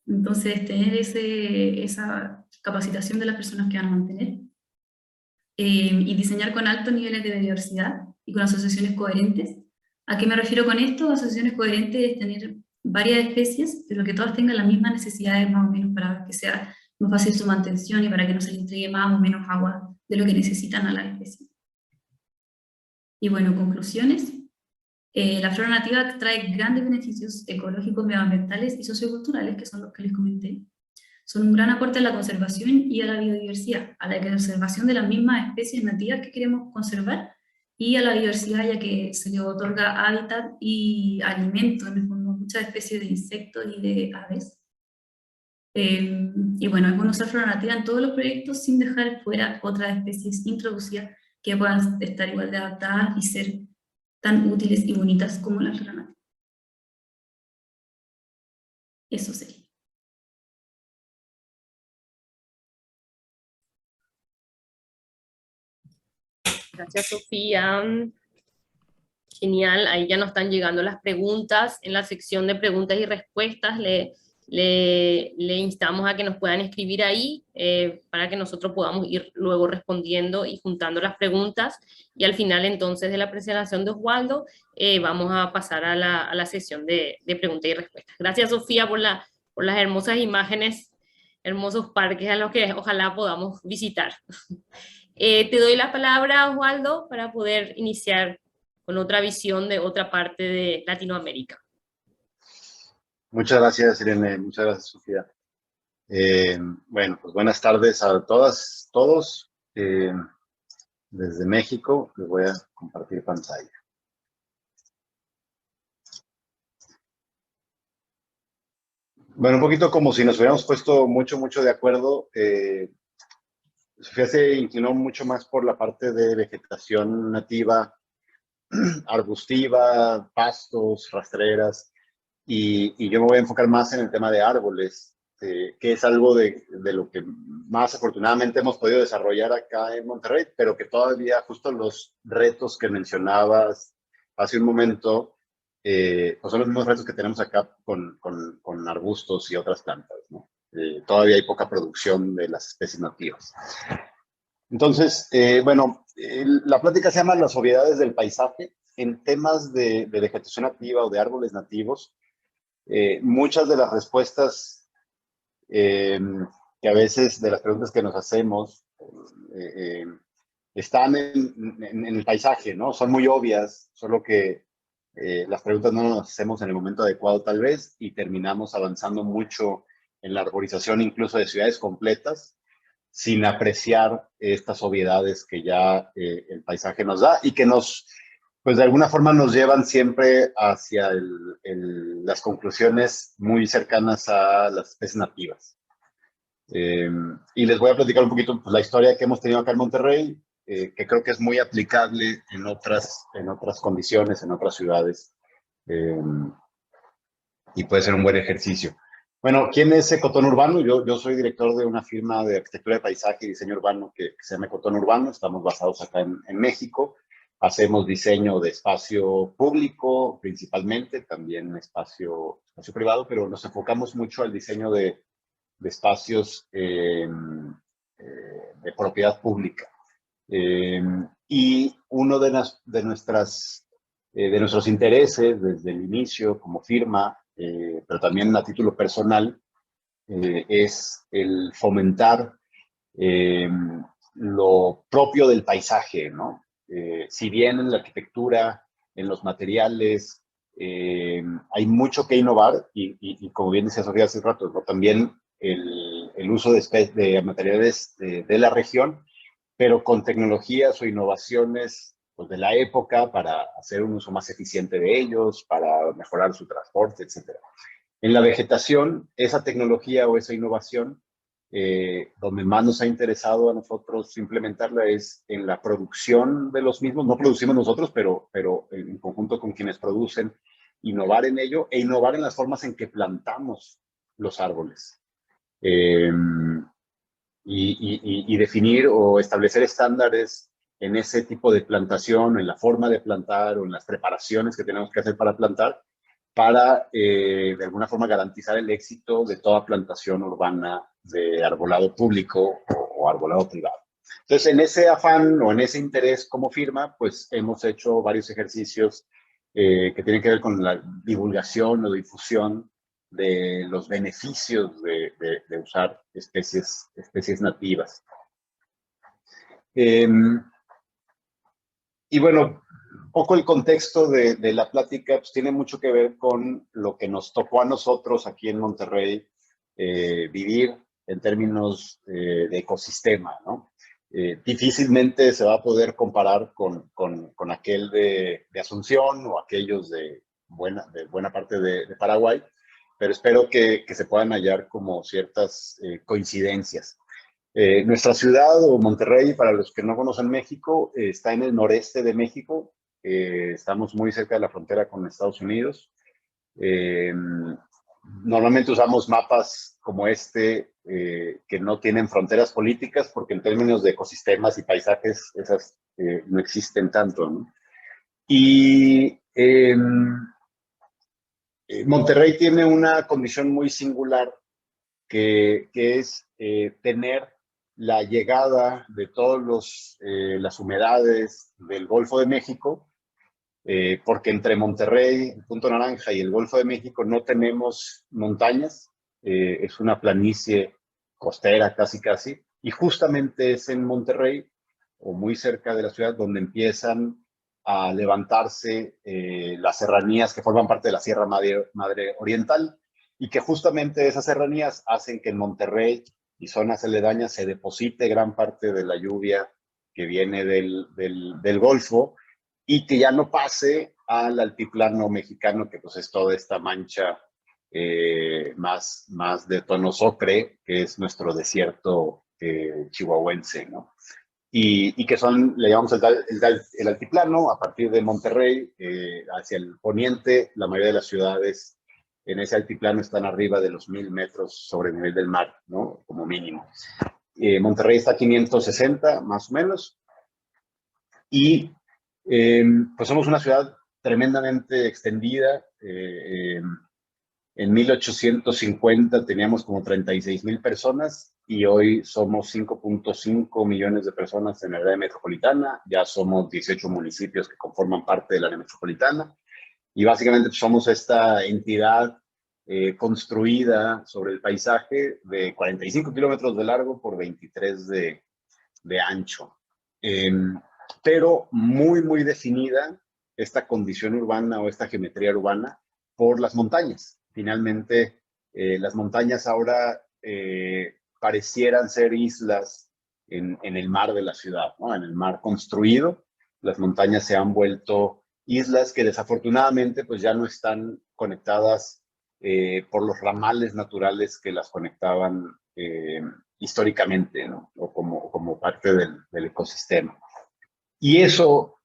Entonces, tener esa capacitación de las personas que van a mantener, y diseñar con altos niveles de biodiversidad y con asociaciones coherentes. ¿A qué me refiero con esto? Asociaciones coherentes es tener varias especies, pero que todas tengan las mismas necesidades más o menos para que sea más fácil su mantención y para que no se le entregue más o menos agua de lo que necesitan a las especies. Y bueno, conclusiones. La flora nativa trae grandes beneficios ecológicos, medioambientales y socioculturales, que son los que les comenté. Son un gran aporte a la conservación y a la biodiversidad, a la conservación de las mismas especies nativas que queremos conservar y a la biodiversidad, ya que se le otorga hábitat y alimento, en el fondo, a muchas especies de insectos y de aves. Y bueno, es bueno usar flora nativa en todos los proyectos sin dejar fuera otras especies introducidas que puedan estar igual de adaptadas y ser tan útiles y bonitas como la flora nativa. Eso sería. Gracias, Sofía. Genial, ahí ya nos están llegando las preguntas. En la sección de preguntas y respuestas le instamos a que nos puedan escribir ahí para que nosotros podamos ir luego respondiendo y juntando las preguntas. Y al final entonces de la presentación de Oswaldo vamos a pasar a la sesión de preguntas y respuestas. Gracias, Sofía, por las hermosas imágenes, hermosos parques a los que ojalá podamos visitar. Te doy la palabra, Oswaldo, para poder iniciar con otra visión de otra parte de Latinoamérica. Muchas gracias, Irene. Muchas gracias, Sofía. Bueno, pues buenas tardes a todas, todos. Desde México les voy a compartir pantalla. Bueno, un poquito como si nos hubiéramos puesto mucho de acuerdo. Sofía se inclinó mucho más por la parte de vegetación nativa, arbustiva, pastos, rastreras, y yo me voy a enfocar más en el tema de árboles, que es algo de lo que más afortunadamente hemos podido desarrollar acá en Monterrey, pero que todavía justo los retos que mencionabas hace un momento, pues son los mismos retos que tenemos acá con arbustos y otras plantas, ¿no? Todavía hay poca producción de las especies nativas. Entonces, bueno, la plática se llama Las obviedades del paisaje. En temas de vegetación nativa o de árboles nativos, muchas de las respuestas que a veces de las preguntas que nos hacemos están en el paisaje, ¿no? Son muy obvias, solo que las preguntas no nos hacemos en el momento adecuado tal vez y terminamos avanzando mucho en la arborización incluso de ciudades completas sin apreciar estas obviedades que ya el paisaje nos da y que nos, pues de alguna forma nos llevan siempre hacia las conclusiones muy cercanas a las especies nativas. Y les voy a platicar un poquito pues, la historia que hemos tenido acá en Monterrey, que creo que es muy aplicable en otras condiciones, en otras ciudades, y puede ser un buen ejercicio. Bueno, ¿quién es Ecotón Urbano? Yo soy director de una firma de arquitectura de paisaje y diseño urbano que se llama Ecotón Urbano. Estamos basados acá en México. Hacemos diseño de espacio público principalmente, también espacio privado, pero nos enfocamos mucho al diseño de espacios de propiedad pública. Y uno de nuestros intereses desde el inicio como firma, pero también a título personal, es el fomentar lo propio del paisaje, ¿no? Si bien en la arquitectura, en los materiales, hay mucho que innovar y como bien decía Sofía hace rato, ¿no? También el uso de materiales de la región, pero con tecnologías o innovaciones pues, de la época para hacer un uso más eficiente de ellos, para mejorar su transporte, etc. En la vegetación, esa tecnología o esa innovación, donde más nos ha interesado a nosotros implementarla es en la producción de los mismos. No producimos nosotros, pero en conjunto con quienes producen, innovar en ello e innovar en las formas en que plantamos los árboles. Y definir o establecer estándares en ese tipo de plantación, en la forma de plantar o en las preparaciones que tenemos que hacer para plantar, para de alguna forma garantizar el éxito de toda plantación urbana de arbolado público o arbolado privado. Entonces, en ese afán o en ese interés como firma, pues hemos hecho varios ejercicios que tienen que ver con la divulgación o difusión de los beneficios de usar especies nativas. Y bueno, un poco el contexto de la plática pues, tiene mucho que ver con lo que nos tocó a nosotros aquí en Monterrey vivir en términos de ecosistema, ¿no? Difícilmente se va a poder comparar con aquel de Asunción o aquellos de buena parte de Paraguay, pero espero que se puedan hallar como ciertas coincidencias. Nuestra ciudad o Monterrey, para los que no conocen México, está en el noreste de México. Estamos muy cerca de la frontera con Estados Unidos. Normalmente usamos mapas como este que no tienen fronteras políticas porque en términos de ecosistemas y paisajes esas no existen tanto, ¿no? Y Monterrey tiene una condición muy singular que es tener la llegada de todas las humedades del Golfo de México, porque entre Monterrey, Punto Naranja y el Golfo de México no tenemos montañas, es una planicie costera casi, y justamente es en Monterrey, o muy cerca de la ciudad, donde empiezan a levantarse las serranías que forman parte de la Sierra Madre Oriental, y que justamente esas serranías hacen que en Monterrey y zonas aledañas se deposite gran parte de la lluvia que viene del Golfo y que ya no pase al altiplano mexicano, que pues es toda esta mancha más de tono ocre, que es nuestro desierto chihuahuense, ¿no? Y que son, le llamamos el altiplano, a partir de Monterrey, hacia el poniente. La mayoría de las ciudades en ese altiplano están arriba de los 1000 metros sobre el nivel del mar, ¿no? Como mínimo. Monterrey está a 560, más o menos. Y pues somos una ciudad tremendamente extendida. En 1850 teníamos como 36,000 personas y hoy somos 5.5 millones de personas en el área metropolitana. Ya somos 18 municipios que conforman parte del área metropolitana. Y básicamente somos esta entidad construida sobre el paisaje de 45 kilómetros de largo por 23 de ancho. Pero muy, muy definida esta condición urbana o esta geometría urbana por las montañas. Finalmente, las montañas ahora parecieran ser islas en el mar de la ciudad, ¿no? En el mar construido, las montañas se han vuelto islas que desafortunadamente pues ya no están conectadas por los ramales naturales que las conectaban históricamente, ¿no? O como parte del ecosistema. Y eso,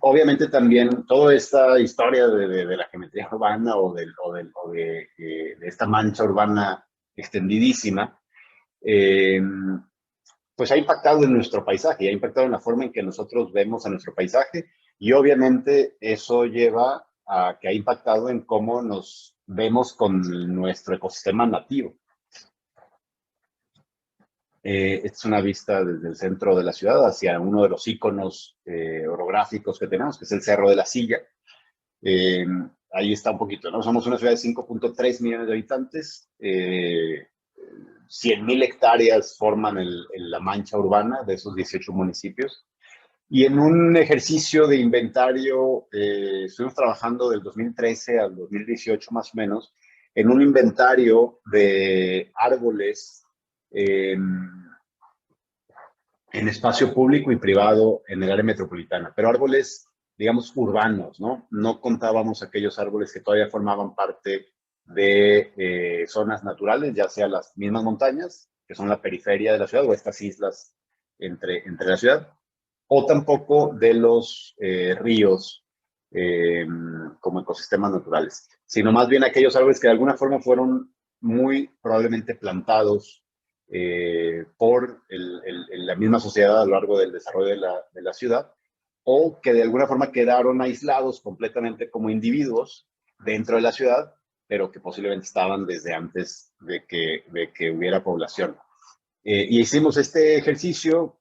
obviamente también, toda esta historia de la geometría urbana o de esta mancha urbana extendidísima, pues ha impactado en nuestro paisaje, ha impactado en la forma en que nosotros vemos a nuestro paisaje, y obviamente eso lleva a que ha impactado en cómo nos vemos con nuestro ecosistema nativo. Esta es una vista desde el centro de la ciudad hacia uno de los íconos orográficos que tenemos, que es el Cerro de la Silla. Ahí está un poquito, ¿no? Somos una ciudad de 5.3 millones de habitantes. 100,000 hectáreas forman la mancha urbana de esos 18 municipios. Y en un ejercicio de inventario, estuvimos trabajando del 2013 al 2018 más o menos, en un inventario de árboles en espacio público y privado en el área metropolitana, pero árboles, digamos, urbanos, ¿no? No contábamos aquellos árboles que todavía formaban parte de zonas naturales, ya sea las mismas montañas, que son la periferia de la ciudad, o estas islas entre la ciudad, o tampoco de los ríos como ecosistemas naturales, sino más bien aquellos árboles que de alguna forma fueron muy probablemente plantados por la misma sociedad a lo largo del desarrollo de la ciudad, o que de alguna forma quedaron aislados completamente como individuos dentro de la ciudad, pero que posiblemente estaban desde antes de que hubiera población. Y hicimos este ejercicio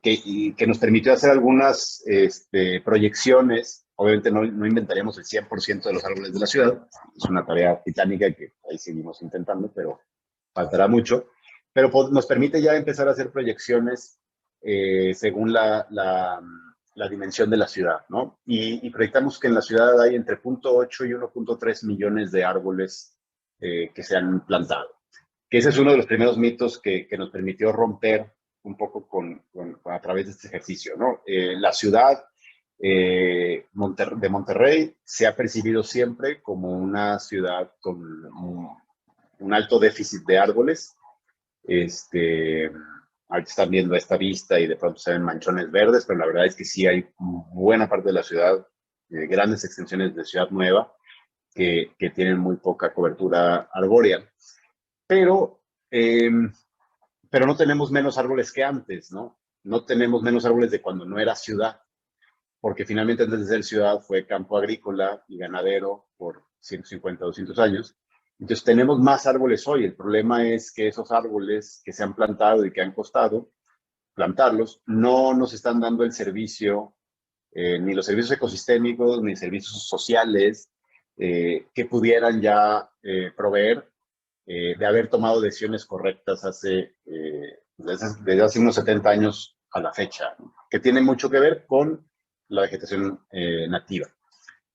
que nos permitió hacer algunas proyecciones. Obviamente no inventaríamos el 100% de los árboles de la ciudad, es una tarea titánica que ahí seguimos intentando, pero faltará mucho. Pero nos permite ya empezar a hacer proyecciones según la dimensión de la ciudad, ¿no? Y proyectamos que en la ciudad hay entre 0.8 y 1.3 millones de árboles que se han plantado. Que ese es uno de los primeros mitos que nos permitió romper un poco a través de este ejercicio, ¿no? La ciudad de Monterrey se ha percibido siempre como una ciudad con un alto déficit de árboles. Ahorita están viendo esta vista y de pronto se ven manchones verdes, pero la verdad es que sí hay buena parte de la ciudad, grandes extensiones de ciudad nueva, que tienen muy poca cobertura arbórea. Pero no tenemos menos árboles que antes, ¿no? No tenemos menos árboles de cuando no era ciudad, porque finalmente antes de ser ciudad fue campo agrícola y ganadero por 150, 200 años. Entonces tenemos más árboles hoy. El problema es que esos árboles que se han plantado y que han costado plantarlos, no nos están dando el servicio, ni los servicios ecosistémicos, ni servicios sociales que pudieran ya proveer de haber tomado decisiones correctas desde hace unos 70 años a la fecha, ¿no? Que tiene mucho que ver con la vegetación nativa.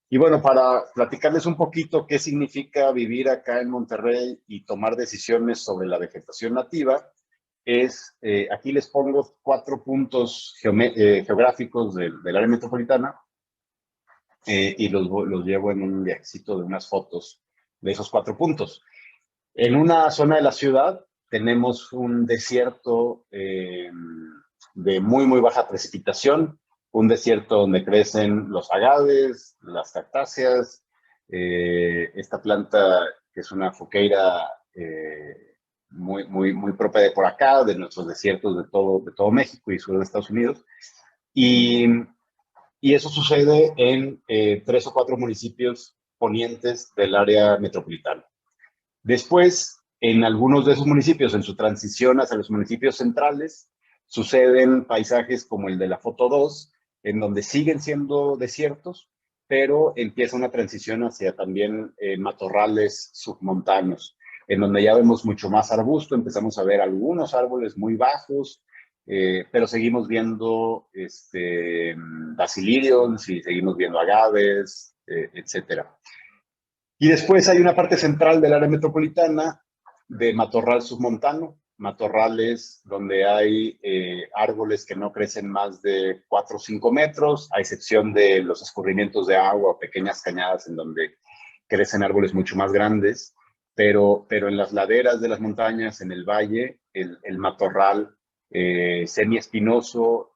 Y bueno, para platicarles un poquito qué significa vivir acá en Monterrey y tomar decisiones sobre la vegetación nativa, aquí les pongo 4 puntos geográficos del área metropolitana y los llevo en un viajecito de unas fotos de esos 4 puntos. En una zona de la ciudad tenemos un desierto de muy, muy baja precipitación, un desierto donde crecen los agaves, las cactáceas, esta planta que es una foqueira muy propia de por acá, de nuestros desiertos de todo México y sur de Estados Unidos. Y eso sucede en 3 o 4 municipios ponientes del área metropolitana. Después, en algunos de esos municipios, en su transición hacia los municipios centrales, suceden paisajes como el de la foto 2, en donde siguen siendo desiertos, pero empieza una transición hacia también matorrales submontanos, en donde ya vemos mucho más arbusto, empezamos a ver algunos árboles muy bajos, pero seguimos viendo basilirios y seguimos viendo agaves, etcétera. Y después hay una parte central del área metropolitana de matorral submontano, matorrales donde hay árboles que no crecen más de 4 o 5 metros, a excepción de los escurrimientos de agua o pequeñas cañadas en donde crecen árboles mucho más grandes, pero en las laderas de las montañas, en el valle, el matorral semiespinoso,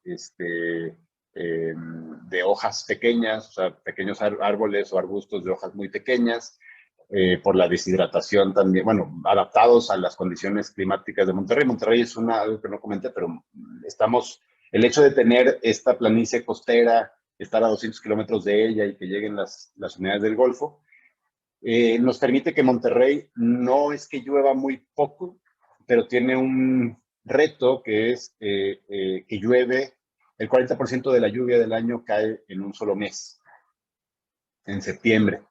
de hojas pequeñas, o sea, pequeños árboles o arbustos de hojas muy pequeñas, por la deshidratación también, bueno, adaptados a las condiciones climáticas de Monterrey. Monterrey es algo que no comenté, pero el hecho de tener esta planicie costera, estar a 200 kilómetros de ella y que lleguen las unidades del Golfo, nos permite que Monterrey no es que llueva muy poco, pero tiene un reto que es que llueve, el 40% de la lluvia del año cae en un solo mes, en septiembre.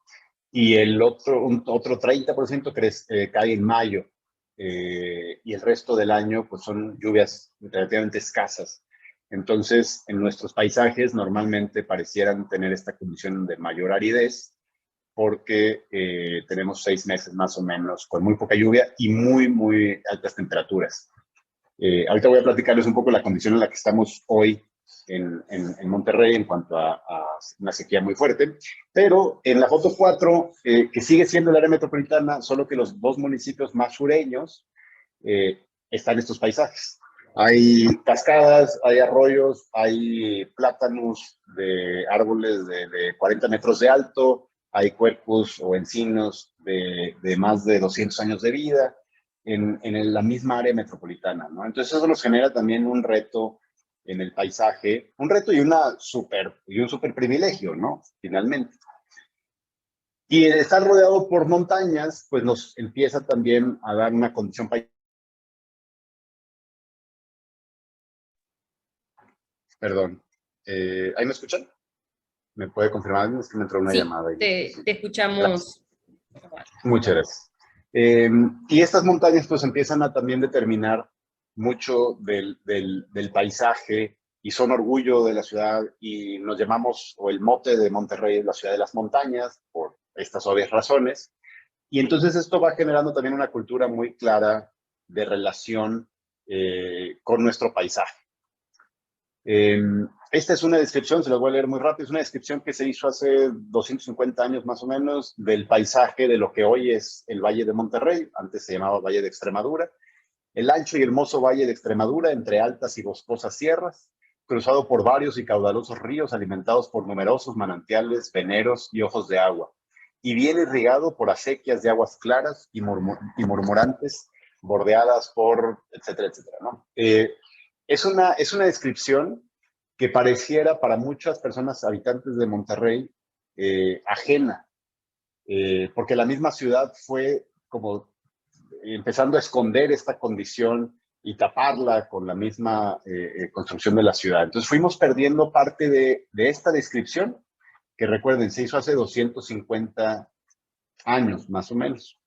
Y el otro 30% cae en mayo, y el resto del año pues son lluvias relativamente escasas. Entonces, en nuestros paisajes normalmente parecieran tener esta condición de mayor aridez, porque tenemos 6 meses más o menos con muy poca lluvia y muy, muy altas temperaturas. Ahorita voy a platicarles un poco la condición en la que estamos hoy en Monterrey en cuanto a una sequía muy fuerte, pero en la foto 4, que sigue siendo el área metropolitana, solo que los 2 municipios más sureños están estos paisajes. Hay cascadas, hay arroyos, hay plátanos de árboles de 40 metros de alto, hay cuerpos o encinos de más de 200 años de vida en la misma área metropolitana, ¿no? Entonces eso nos genera también un reto en el paisaje, un reto y un super privilegio, ¿no? Finalmente. Y estar rodeado por montañas, pues nos empieza también a dar una condición paisajística. Perdón, ¿ahí me escuchan? ¿Me puede confirmar? Es que me entró una llamada. Ahí. Te escuchamos. Gracias. Muchas gracias. Y estas montañas pues empiezan a también determinar mucho del paisaje y son orgullo de la ciudad, y nos llamamos, o el mote de Monterrey es la ciudad de las montañas, por estas obvias razones. Y entonces esto va generando también una cultura muy clara de relación con nuestro paisaje. Esta es una descripción, se la voy a leer muy rápido, es una descripción que se hizo hace 250 años más o menos del paisaje de lo que hoy es el Valle de Monterrey, antes se llamaba Valle de Extremadura, el ancho y hermoso Valle de Extremadura entre altas y boscosas sierras, cruzado por varios y caudalosos ríos alimentados por numerosos manantiales, veneros y ojos de agua, y bien irrigado por acequias de aguas claras y murmurantes, bordeadas por, etcétera, etcétera, ¿no? Es una descripción que pareciera para muchas personas habitantes de Monterrey ajena, porque la misma ciudad fue como empezando a esconder esta condición y taparla con la misma construcción de la ciudad. Entonces fuimos perdiendo parte de esta descripción, que recuerden, se hizo hace 250 años más o menos.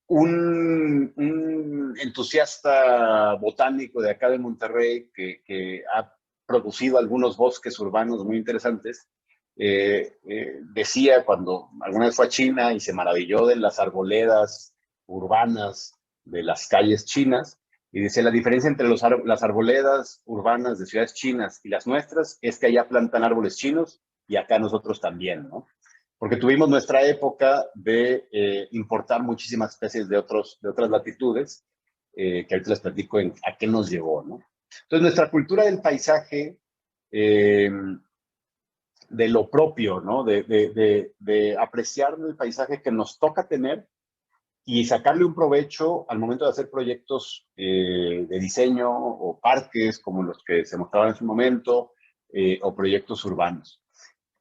Un entusiasta botánico de acá de Monterrey que ha producido algunos bosques urbanos muy interesantes, decía cuando alguna vez fue a China y se maravilló de las arboledas urbanas de las calles chinas, Y dice, la diferencia entre las arboledas urbanas de ciudades chinas y las nuestras es que allá plantan árboles chinos y acá nosotros también, ¿no? Porque tuvimos nuestra época de importar muchísimas especies de otras latitudes, que ahorita les platico a qué nos llevó, ¿no? Entonces, nuestra cultura del paisaje, de lo propio, ¿no? De apreciar el paisaje que nos toca tener y sacarle un provecho al momento de hacer proyectos de diseño o parques como los que se mostraban en su momento, o proyectos urbanos.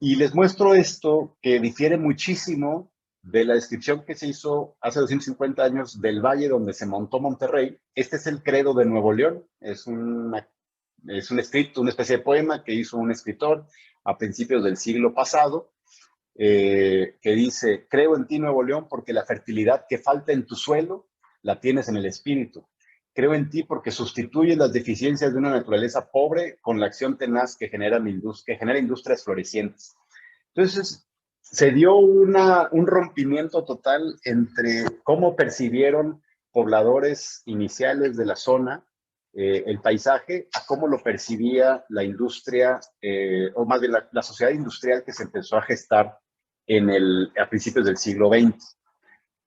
Y les muestro esto que difiere muchísimo de la descripción que se hizo hace 250 años del valle donde se montó Monterrey. Este es el credo de Nuevo León, es un escrito, una especie de poema que hizo un escritor a principios del siglo pasado, que dice, creo en ti, Nuevo León, porque la fertilidad que falta en tu suelo la tienes en el espíritu. Creo en ti porque sustituyes las deficiencias de una naturaleza pobre con la acción tenaz que genera industrias florecientes. Entonces, se dio un rompimiento total entre cómo percibieron pobladores iniciales de la zona el paisaje, a cómo lo percibía la industria, o más bien la sociedad industrial que se empezó a gestar a principios del siglo XX.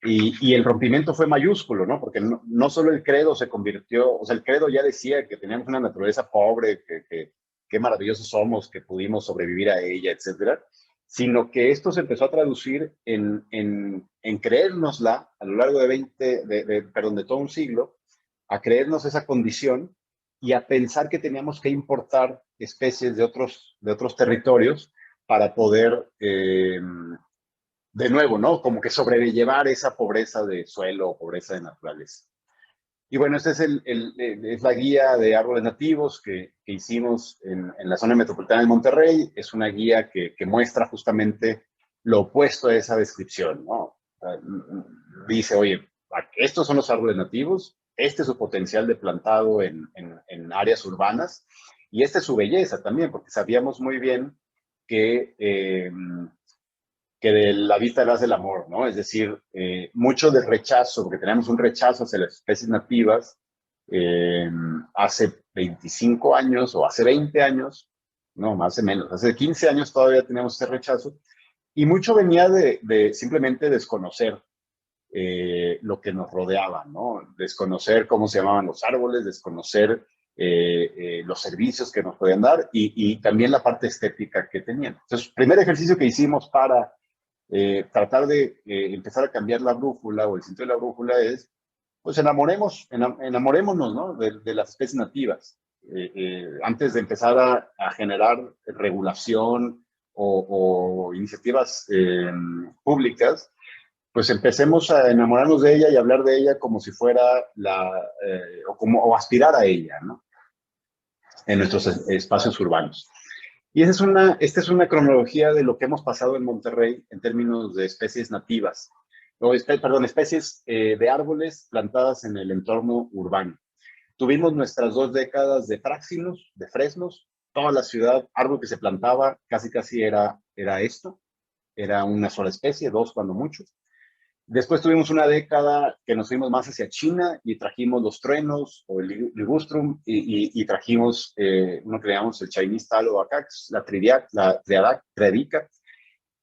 Y el rompimiento fue mayúsculo, ¿no? Porque no solo el credo se convirtió, o sea, el credo ya decía que teníamos una naturaleza pobre, que maravillosos somos, que pudimos sobrevivir a ella, etcétera, sino que esto se empezó a traducir en creérnosla a lo largo de todo un siglo, a creernos esa condición y a pensar que teníamos que importar especies de otros territorios para poder, de nuevo, ¿no? Como que sobrellevar esa pobreza de suelo o pobreza de naturaleza. Y bueno, esta es la guía de árboles nativos que hicimos en la zona metropolitana de Monterrey. Es una guía que muestra justamente lo opuesto a esa descripción, ¿no? Dice, oye, estos son los árboles nativos, este es su potencial de plantado en áreas urbanas, y esta es su belleza también, porque sabíamos muy bien que de la vista nace el amor, ¿no? Es decir, mucho del rechazo, porque tenemos un rechazo hacia las especies nativas, hace 25 años o hace 20 años, no, más o menos, hace 15 años todavía teníamos ese rechazo, y mucho venía de simplemente desconocer lo que nos rodeaba, ¿no? Desconocer cómo se llamaban los árboles, desconocer los servicios que nos podían dar y también la parte estética que tenían. Entonces, el primer ejercicio que hicimos para tratar de empezar a cambiar la brújula o el sentido de la brújula es, pues enamorémonos, ¿no? de las especies nativas. Antes de empezar a generar regulación o iniciativas públicas, pues empecemos a enamorarnos de ella y hablar de ella como si fuera o aspirar a ella, ¿no? En nuestros espacios urbanos. Y esta es una cronología de lo que hemos pasado en Monterrey en términos de especies nativas, especies de árboles plantadas en el entorno urbano. Tuvimos nuestras 2 décadas de fráxinos, de fresnos, toda la ciudad, árbol que se plantaba, casi era esto, era una sola especie, 2 cuando mucho. Después tuvimos una década que nos fuimos más hacia China y trajimos los truenos o el ligustrum y trajimos uno que llamamos el Chinese Talo Acax, la triadica.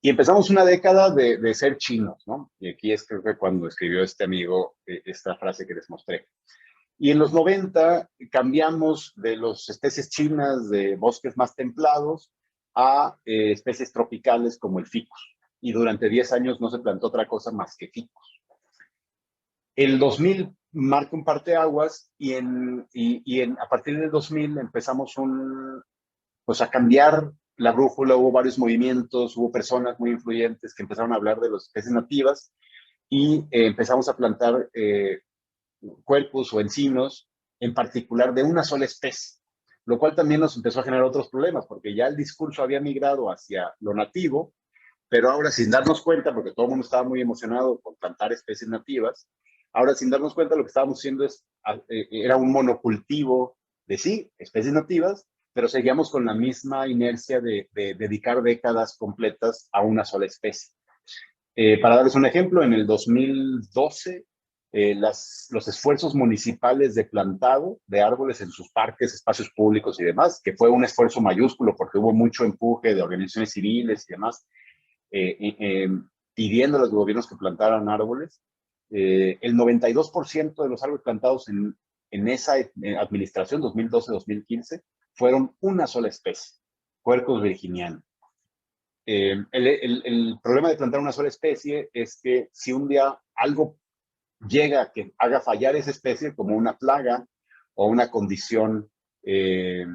Y empezamos una década de ser chinos, ¿no? Y aquí es creo que cuando escribió este amigo esta frase que les mostré. Y en los 90 cambiamos de las especies chinas de bosques más templados a especies tropicales como el ficus. Y durante 10 años no se plantó otra cosa más que ficus. El 2000 marca un parteaguas y a partir del 2000 empezamos pues a cambiar la brújula, hubo varios movimientos, hubo personas muy influyentes que empezaron a hablar de las especies nativas y empezamos a plantar cuerpos o encinos, en particular de una sola especie, lo cual también nos empezó a generar otros problemas, porque ya el discurso había migrado hacia lo nativo, pero ahora sin darnos cuenta, porque todo el mundo estaba muy emocionado por plantar especies nativas, ahora sin darnos cuenta lo que estábamos haciendo era un monocultivo de sí, especies nativas, pero seguíamos con la misma inercia de dedicar décadas completas a una sola especie. Para darles un ejemplo, en el 2012 los esfuerzos municipales de plantado de árboles en sus parques, espacios públicos y demás, que fue un esfuerzo mayúsculo porque hubo mucho empuje de organizaciones civiles y demás, pidiendo a los gobiernos que plantaran árboles. El 92% de los árboles plantados en esa administración, 2012-2015, fueron una sola especie, Quercus virginiana. El problema de plantar una sola especie es que si un día algo llega a que haga fallar esa especie, como una plaga o una condición a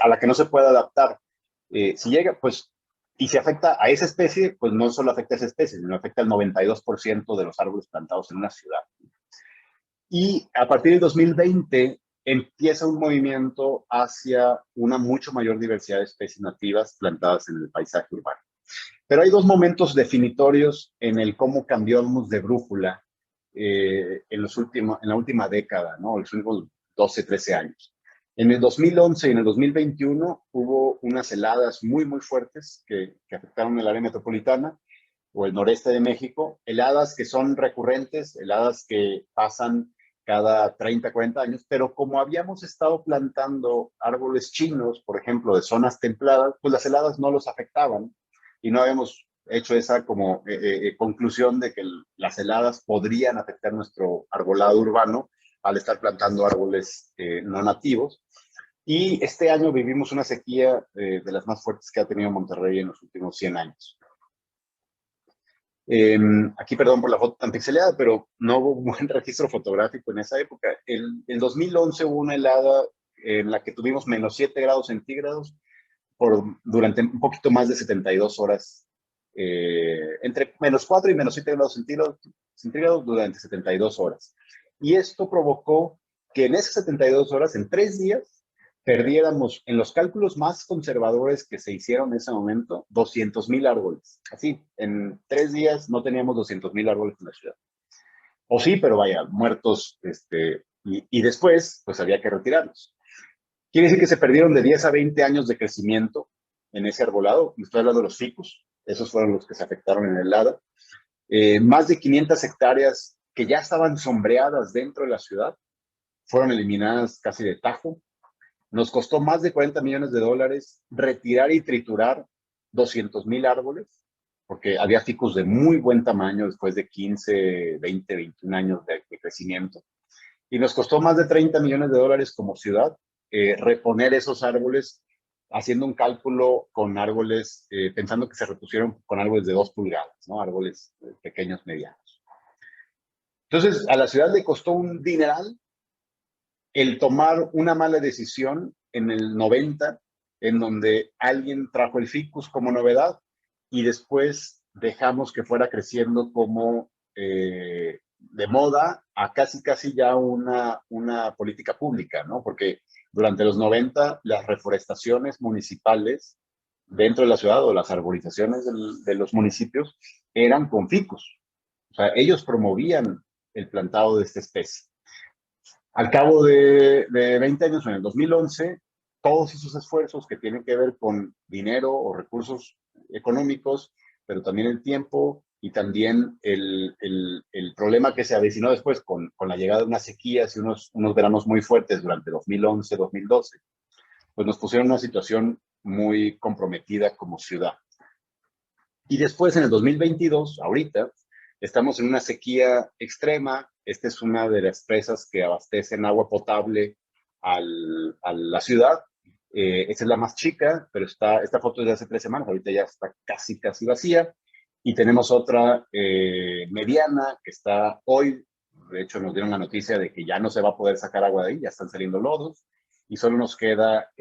la que no se puede adaptar, si llega, pues, y se afecta a esa especie, pues no solo afecta a esa especie, sino afecta al 92% de los árboles plantados en una ciudad. Y a partir del 2020 empieza un movimiento hacia una mucho mayor diversidad de especies nativas plantadas en el paisaje urbano. Pero hay dos momentos definitorios en el cómo cambiamos de brújula en la última década, ¿no? Los últimos 12, 13 años. En el 2011 y en el 2021 hubo unas heladas muy, muy fuertes que afectaron el área metropolitana o el noreste de México. Heladas que son recurrentes, heladas que pasan cada 30, 40 años, pero como habíamos estado plantando árboles chinos, por ejemplo, de zonas templadas, pues las heladas no los afectaban y no habíamos hecho esa como conclusión de que las heladas podrían afectar nuestro arbolado urbano al estar plantando árboles no nativos. Y este año vivimos una sequía de las más fuertes que ha tenido Monterrey en los últimos 100 años. Aquí, perdón por la foto tan pixeleada, pero no hubo un buen registro fotográfico en esa época. En 2011 hubo una helada en la que tuvimos menos 7 grados centígrados durante un poquito más de 72 horas, entre menos 4 y menos 7 grados centígrados durante 72 horas. Y esto provocó que en esas 72 horas, en 3 días, perdiéramos, en los cálculos más conservadores que se hicieron en ese momento, 200,000 árboles. Así, en 3 días no teníamos 200,000 árboles en la ciudad. O sí, pero vaya, muertos, y después, pues había que retirarlos. Quiere decir que se perdieron de 10 a 20 años de crecimiento en ese arbolado. Estoy hablando de los ficus, esos fueron los que se afectaron en el helada. Más de 500 hectáreas que ya estaban sombreadas dentro de la ciudad fueron eliminadas casi de tajo. Nos costó más de $40 millones retirar y triturar 200,000 árboles, porque había ficus de muy buen tamaño después de 15, 20, 21 años de crecimiento. Y nos costó más de $30 millones como ciudad reponer esos árboles, haciendo un cálculo con árboles, pensando que se repusieron con árboles de 2 pulgadas, ¿no? Árboles pequeños, medianos. Entonces, a la ciudad le costó un dineral el tomar una mala decisión en el 90, en donde alguien trajo el ficus como novedad y después dejamos que fuera creciendo como de moda a casi ya una política pública, ¿no? Porque durante los 90 las reforestaciones municipales dentro de la ciudad o las arborizaciones de los municipios eran con ficus. O sea, ellos promovían el plantado de esta especie. Al cabo de 20 años, en el 2011, todos esos esfuerzos que tienen que ver con dinero o recursos económicos, pero también el tiempo y también el problema que se avecinó después con la llegada de unas sequías y unos veranos muy fuertes durante 2011, 2012, pues nos pusieron en una situación muy comprometida como ciudad. Y después, en el 2022, ahorita, estamos en una sequía extrema. Esta es una de las presas que abastecen agua potable a la ciudad. Esta es la más chica, pero esta foto es de hace 3 semanas, ahorita ya está casi vacía. Y tenemos otra mediana que está hoy, de hecho nos dieron la noticia de que ya no se va a poder sacar agua de ahí, ya están saliendo lodos. Y solo nos queda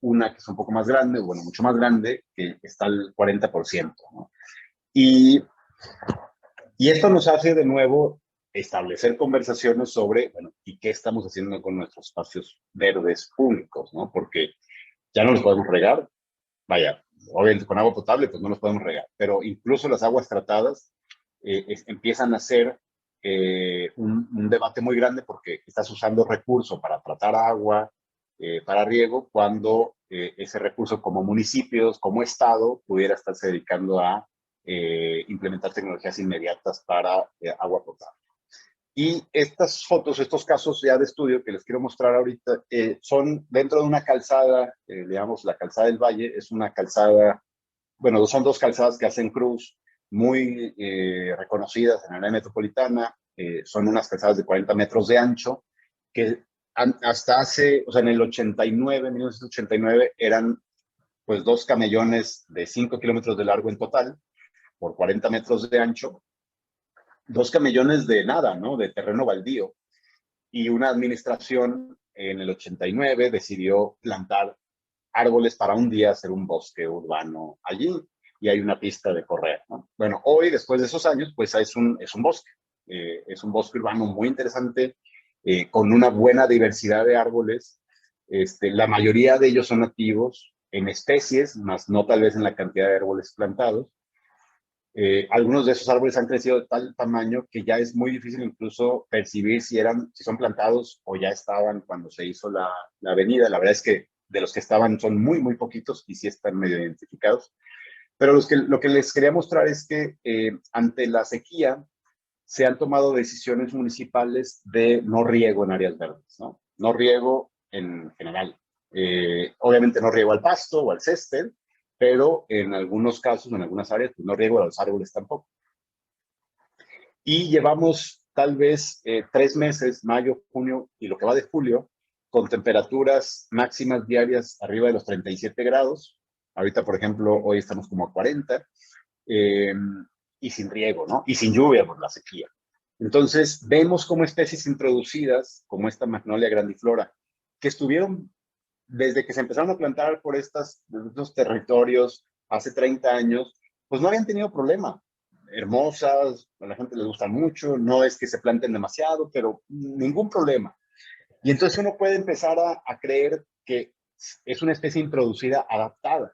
una que es un poco más grande, bueno, mucho más grande, que está al 40%, ¿no? Y esto nos hace de nuevo establecer conversaciones sobre, bueno, ¿y qué estamos haciendo con nuestros espacios verdes públicos, ¿no? Porque ya no los podemos regar, vaya, obviamente con agua potable pues no los podemos regar, pero incluso las aguas tratadas empiezan a ser un debate muy grande porque estás usando recursos para tratar agua, para riego, cuando ese recurso como municipios, como Estado, pudiera estarse dedicando a implementar tecnologías inmediatas para agua potable. Y estas fotos, estos casos ya de estudio que les quiero mostrar ahorita, son dentro de una calzada, digamos, la calzada del Valle, es una calzada, bueno, son dos calzadas que hacen cruz, muy reconocidas en la área metropolitana, son unas calzadas de 40 metros de ancho, que hasta hace, o sea, en el 89, 1989, eran pues 2 camellones de 5 kilómetros de largo en total, por 40 metros de ancho, 2 camellones de nada, ¿no? De terreno baldío. Y una administración en el 89 decidió plantar árboles para un día hacer un bosque urbano allí. Y hay una pista de correr, ¿no? Bueno, hoy, después de esos años, pues es un bosque. Es un bosque urbano muy interesante, con una buena diversidad de árboles. La mayoría de ellos son nativos en especies, más no tal vez en la cantidad de árboles plantados. Algunos de esos árboles han crecido de tal tamaño que ya es muy difícil incluso percibir si son plantados o ya estaban cuando se hizo la avenida. La verdad es que de los que estaban son muy, muy poquitos y sí están medio identificados. Pero lo que les quería mostrar es que ante la sequía se han tomado decisiones municipales de no riego en áreas verdes, ¿no? No riego en general. Obviamente no riego al pasto o al césped, pero en algunos casos, en algunas áreas, pues no riego a los árboles tampoco. Y llevamos tal vez 3 meses, mayo, junio y lo que va de julio, con temperaturas máximas diarias arriba de los 37 grados. Ahorita, por ejemplo, hoy estamos como a 40, y sin riego, ¿no? Y sin lluvia por la sequía. Entonces, vemos como especies introducidas, como esta Magnolia grandiflora, que estuvieron desde que se empezaron a plantar por estos territorios hace 30 años, pues no habían tenido problema. Hermosas, a la gente les gustan mucho, no es que se planten demasiado, pero ningún problema. Y entonces uno puede empezar a creer que es una especie introducida adaptada,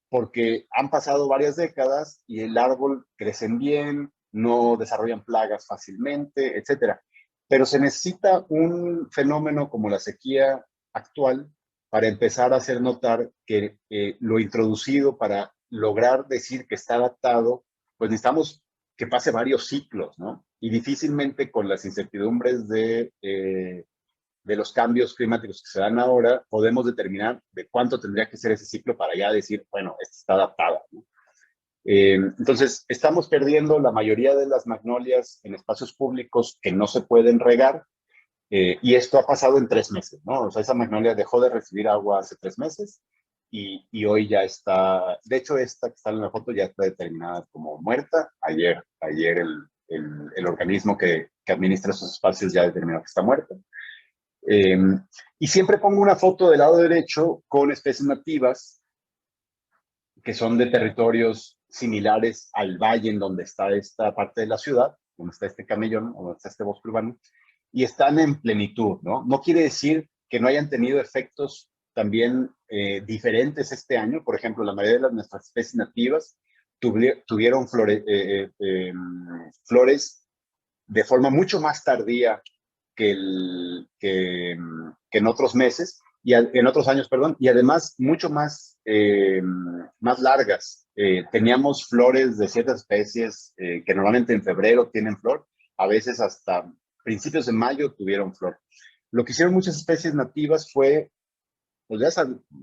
porque han pasado varias décadas y el árbol crecen bien, no desarrollan plagas fácilmente, etcétera. Pero se necesita un fenómeno como la sequía actual para empezar a hacer notar que lo introducido para lograr decir que está adaptado, pues necesitamos que pase varios ciclos, ¿no? Y difícilmente con las incertidumbres de los cambios climáticos que se dan ahora, podemos determinar de cuánto tendría que ser ese ciclo para ya decir, bueno, esta está adaptada, ¿no? Entonces, estamos perdiendo la mayoría de las magnolias en espacios públicos que no se pueden regar, y esto ha pasado en 3 meses, ¿no? O sea, esa magnolia dejó de recibir agua hace 3 meses y hoy ya está, de hecho, esta que está en la foto ya está determinada como muerta. Ayer el organismo que administra esos espacios ya determinó que está muerta. Y siempre pongo una foto del lado derecho con especies nativas que son de territorios similares al valle en donde está esta parte de la ciudad, donde está este camellón o donde está este bosque urbano, y están en plenitud, ¿no? No quiere decir que no hayan tenido efectos también diferentes este año. Por ejemplo, la mayoría de nuestras especies nativas tuvieron flores de forma mucho más tardía que en otros meses, en otros años, perdón, y además mucho más, más largas. Teníamos flores de ciertas especies que normalmente en febrero tienen flor, a veces hasta principios de mayo tuvieron flor. Lo que hicieron muchas especies nativas fue, pues ya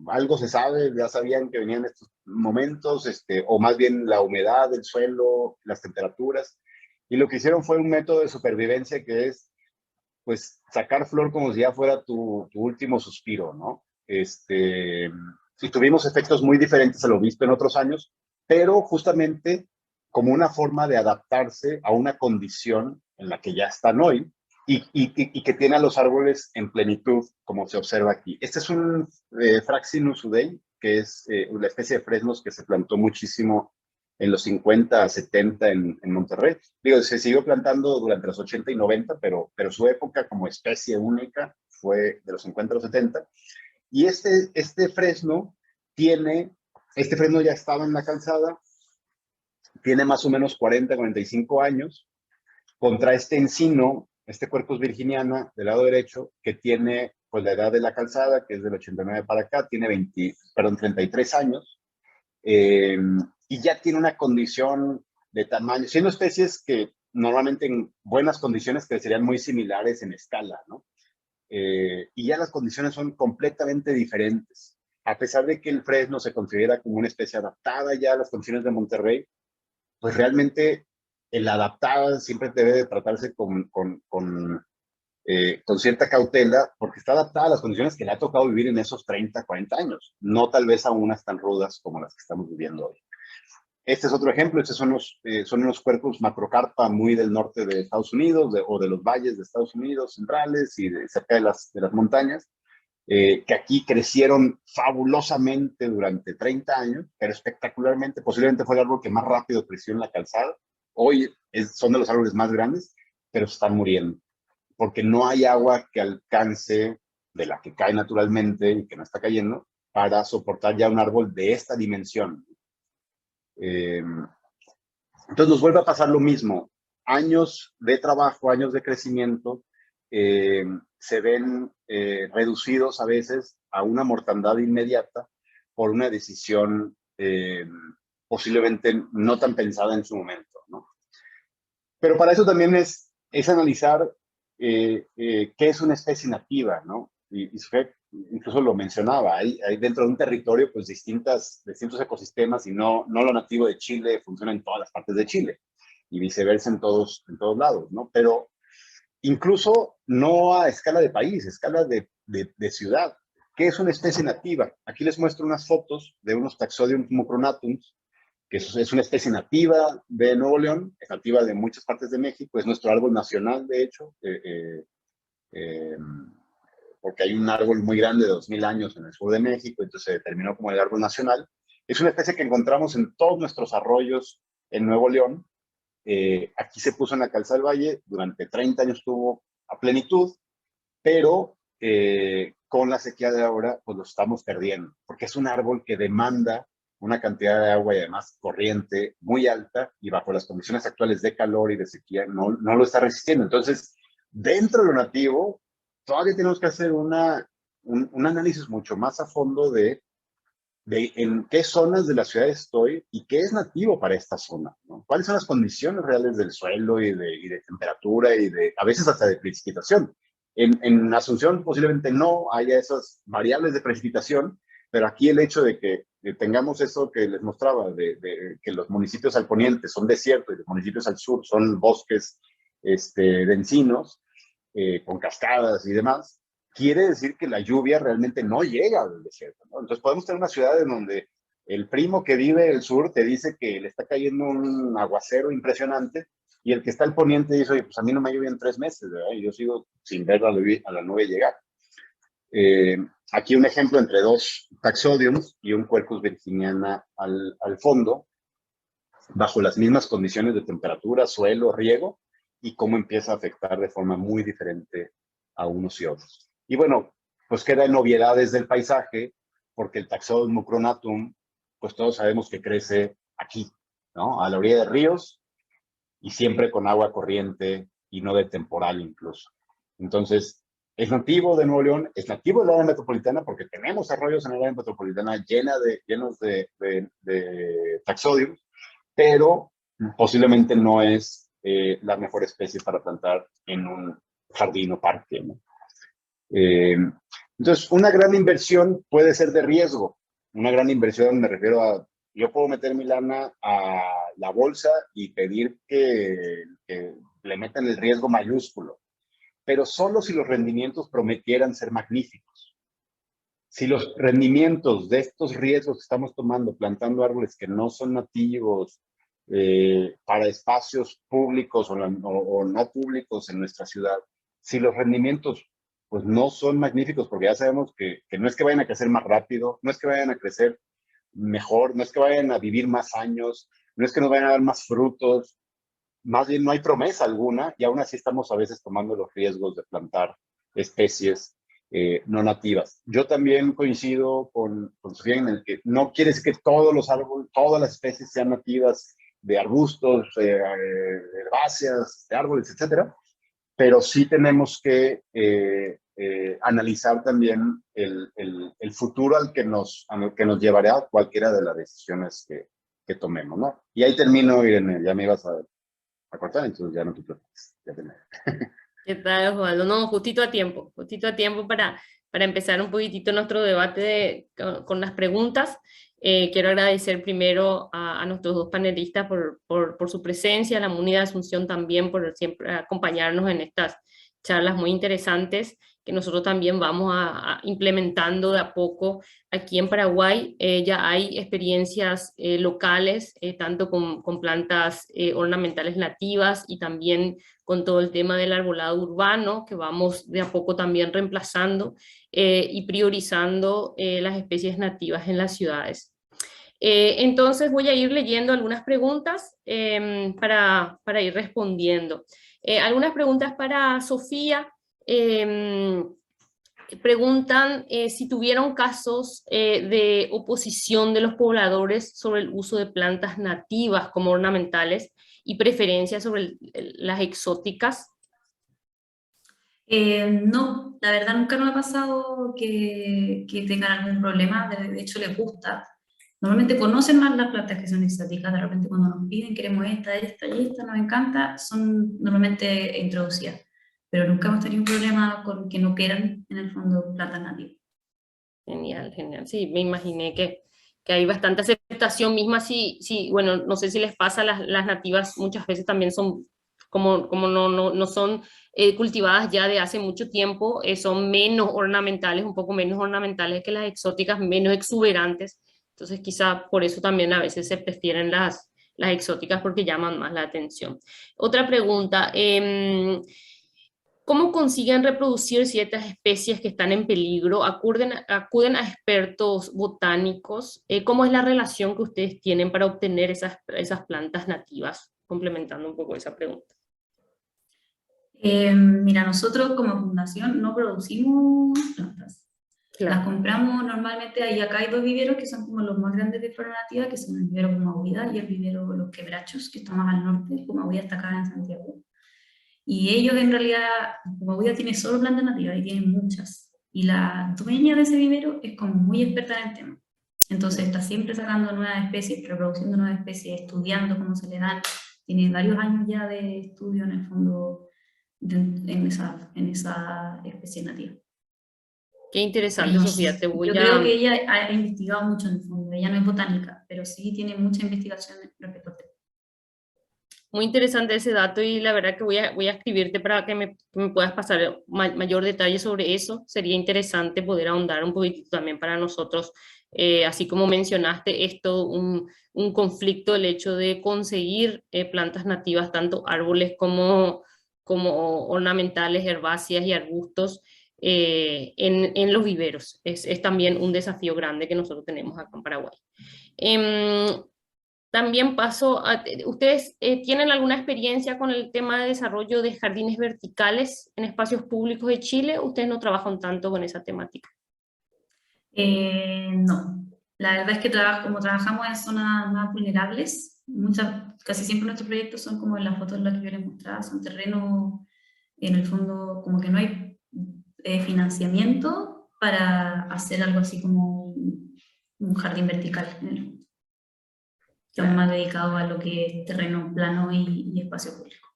algo se sabe, ya sabían que venían estos momentos, o más bien la humedad del suelo, las temperaturas, y lo que hicieron fue un método de supervivencia que es, pues, sacar flor como si ya fuera tu último suspiro, ¿no? Y tuvimos efectos muy diferentes a lo visto en otros años, pero justamente como una forma de adaptarse a una condición en la que ya están hoy y que tiene a los árboles en plenitud, como se observa aquí. Este es un Fraxinus udei, que es una especie de fresnos que se plantó muchísimo en los 50, 70 en Monterrey. Digo, se siguió plantando durante los 80 y 90, pero su época como especie única fue de los 50 a los 70. Y este fresno ya estaba en la calzada, tiene más o menos 40, 45 años, contra este encino, este Quercus virginiana del lado derecho, que tiene pues la edad de la calzada, que es del 89 para acá, tiene 33 años. y ya tiene una condición de tamaño, siendo especies que normalmente en buenas condiciones crecerían muy similares en escala, ¿no? Y ya las condiciones son completamente diferentes. A pesar de que el fresno se considera como una especie adaptada ya a las condiciones de Monterrey, pues realmente el adaptada siempre debe de tratarse con cierta cautela, porque está adaptada a las condiciones que le ha tocado vivir en esos 30, 40 años, no tal vez a unas tan rudas como las que estamos viviendo hoy. Este es otro ejemplo, estos son unos cuerpos macrocarpa muy del norte de Estados Unidos, o de los valles de Estados Unidos centrales y cerca de las montañas, que aquí crecieron fabulosamente durante 30 años, pero espectacularmente, posiblemente fue el árbol que más rápido creció en la calzada. Hoy son de los árboles más grandes, pero se están muriendo, porque no hay agua que alcance de la que cae naturalmente y que no está cayendo, para soportar ya un árbol de esta dimensión. Entonces nos vuelve a pasar lo mismo. Años de trabajo, años de crecimiento, se ven reducidos a veces a una mortandad inmediata por una decisión posiblemente no tan pensada en su momento, ¿no? Pero para eso también es analizar qué es una especie nativa, ¿no? Y Sufek incluso lo mencionaba, hay dentro de un territorio pues distintos ecosistemas, y no lo nativo de Chile funciona en todas las partes de Chile y viceversa en todos lados, ¿no? Pero incluso no a escala de país, a escala de ciudad. ¿Qué es una especie nativa? Aquí les muestro unas fotos de unos Taxodium mucronatums, que es una especie nativa de Nuevo León, es nativa de muchas partes de México, es nuestro árbol nacional, de hecho, porque hay un árbol muy grande de 2000 años en el sur de México, entonces se determinó como el árbol nacional. Es una especie que encontramos en todos nuestros arroyos en Nuevo León. Aquí se puso en la calzada del Valle, durante 30 años estuvo a plenitud, pero con la sequía de ahora pues lo estamos perdiendo, porque es un árbol que demanda una cantidad de agua y además corriente muy alta, y bajo las condiciones actuales de calor y de sequía no lo está resistiendo. Entonces, dentro de lo nativo, todavía tenemos que hacer un análisis mucho más a fondo de en qué zonas de la ciudad estoy y qué es nativo para esta zona, ¿no? ¿Cuáles son las condiciones reales del suelo y de temperatura y a veces hasta de precipitación? En Asunción posiblemente no haya esas variables de precipitación, pero aquí el hecho de que tengamos eso que les mostraba, de que los municipios al poniente son desiertos y los municipios al sur son bosques de encinos, con cascadas y demás, quiere decir que la lluvia realmente no llega del desierto, ¿no? Entonces podemos tener una ciudad en donde el primo que vive el sur te dice que le está cayendo un aguacero impresionante, y el que está al poniente dice, oye, pues a mí no me llovió en 3 meses, ¿verdad? Y yo sigo sin ver a la nube llegar. Aquí un ejemplo entre dos taxodiums y un Quercus virginiana al fondo, bajo las mismas condiciones de temperatura, suelo, riego, y cómo empieza a afectar de forma muy diferente a unos y otros. Y bueno, pues queda en novedades del paisaje, porque el Taxodium mucronatum, pues todos sabemos que crece aquí, ¿no? A la orilla de ríos, y siempre con agua corriente y no de temporal incluso. Entonces, es nativo de Nuevo León, es nativo del área metropolitana, porque tenemos arroyos en el área metropolitana llenos de Taxodium, pero posiblemente no es la mejor especie para plantar en un jardín o parque, ¿no? Entonces, una gran inversión puede ser de riesgo. Una gran inversión me refiero a, yo puedo meter mi lana a la bolsa y pedir que le metan el riesgo mayúsculo, pero solo si los rendimientos prometieran ser magníficos. Si los rendimientos de estos riesgos que estamos tomando, plantando árboles que no son nativos para espacios públicos o no públicos en nuestra ciudad, si los rendimientos pues no son magníficos, porque ya sabemos que no es que vayan a crecer más rápido, no es que vayan a crecer mejor, no es que vayan a vivir más años, no es que nos vayan a dar más frutos, más bien no hay promesa alguna, y aún así estamos a veces tomando los riesgos de plantar especies no nativas. Yo también coincido con Sofía en el que no quiere decir que todos los árboles, todas las especies sean nativas de arbustos, herbáceas, de árboles, etcétera, pero sí tenemos que analizar también el futuro al que nos llevará cualquiera de las decisiones tomemos, ¿no? Y ahí termino, Irene, ya me ibas a cortar, entonces ya no te preocupes. Ya terminé. ¿Qué tal, Osvaldo? No, justito a tiempo para empezar un poquitito nuestro debate con las preguntas. Quiero agradecer primero a nuestros dos panelistas por su presencia, a la MUNI de Asunción también por siempre acompañarnos en estas charlas muy interesantes que nosotros también vamos a implementando de a poco aquí en Paraguay. Ya hay experiencias locales, tanto con plantas ornamentales nativas y también con todo el tema del arbolado urbano, que vamos de a poco también reemplazando y priorizando las especies nativas en las ciudades. Entonces voy a ir leyendo algunas preguntas para ir respondiendo. Algunas preguntas para Sofía. Preguntan si tuvieron casos de oposición de los pobladores sobre el uso de plantas nativas como ornamentales y preferencias sobre las exóticas. No, la verdad nunca nos ha pasado que tengan algún problema, de hecho les gusta. Normalmente conocen más las plantas que son exóticas, de repente cuando nos piden queremos esta y esta, nos encanta, son normalmente introducidas. Pero nunca hemos tenido un problema con que no quieran, en el fondo, plantas nativas. Genial, genial. Sí, me imaginé que hay bastante aceptación misma, sí, bueno, no sé si les pasa, las nativas muchas veces también son, como no son cultivadas ya de hace mucho tiempo, son menos ornamentales, un poco menos ornamentales que las exóticas, menos exuberantes, entonces quizá por eso también a veces se prefieren las exóticas porque llaman más la atención. Otra pregunta, ¿cómo consiguen reproducir ciertas especies que están en peligro? ¿Acuden a expertos botánicos? ¿Cómo es la relación que ustedes tienen para obtener esas plantas nativas? Complementando un poco esa pregunta. Mira, nosotros como fundación no producimos plantas. Claro. Las compramos normalmente, acá hay dos viveros que son como los más grandes de flora nativa, que son el vivero Pumahuida y el vivero Los Quebrachos, que está más al norte. Pumahuida está acá en Santiago. Y ellos en realidad, Pumahuida tiene solo plantas nativas y tienen muchas. Y la dueña de ese vivero es como muy experta en el tema. Entonces está siempre sacando nuevas especies, reproduciendo nuevas especies, estudiando cómo se le dan. Tiene varios años ya de estudio en el fondo en esa especie nativa. Qué interesante, Sofía. Yo creo que ella ha investigado mucho en el fondo. Ella no es botánica, pero sí tiene mucha investigación respecto al tema. Muy interesante ese dato y la verdad que voy a escribirte para que me puedas pasar mayor detalle sobre eso. Sería interesante poder ahondar un poquitito también para nosotros. Así como mencionaste, es todo un conflicto el hecho de conseguir plantas nativas, tanto árboles como ornamentales, herbáceas y arbustos en los viveros. Es también un desafío grande que nosotros tenemos acá en Paraguay. También ¿ustedes tienen alguna experiencia con el tema de desarrollo de jardines verticales en espacios públicos de Chile? ¿Ustedes no trabajan tanto con esa temática? No, la verdad es que como trabajamos en zonas más vulnerables, casi siempre nuestros proyectos son como en las fotos en las que yo les mostraba, son terrenos, en el fondo, como que no hay financiamiento para hacer algo así como un jardín vertical en el fondo. Estamos más dedicados a lo que es terreno plano y espacio público.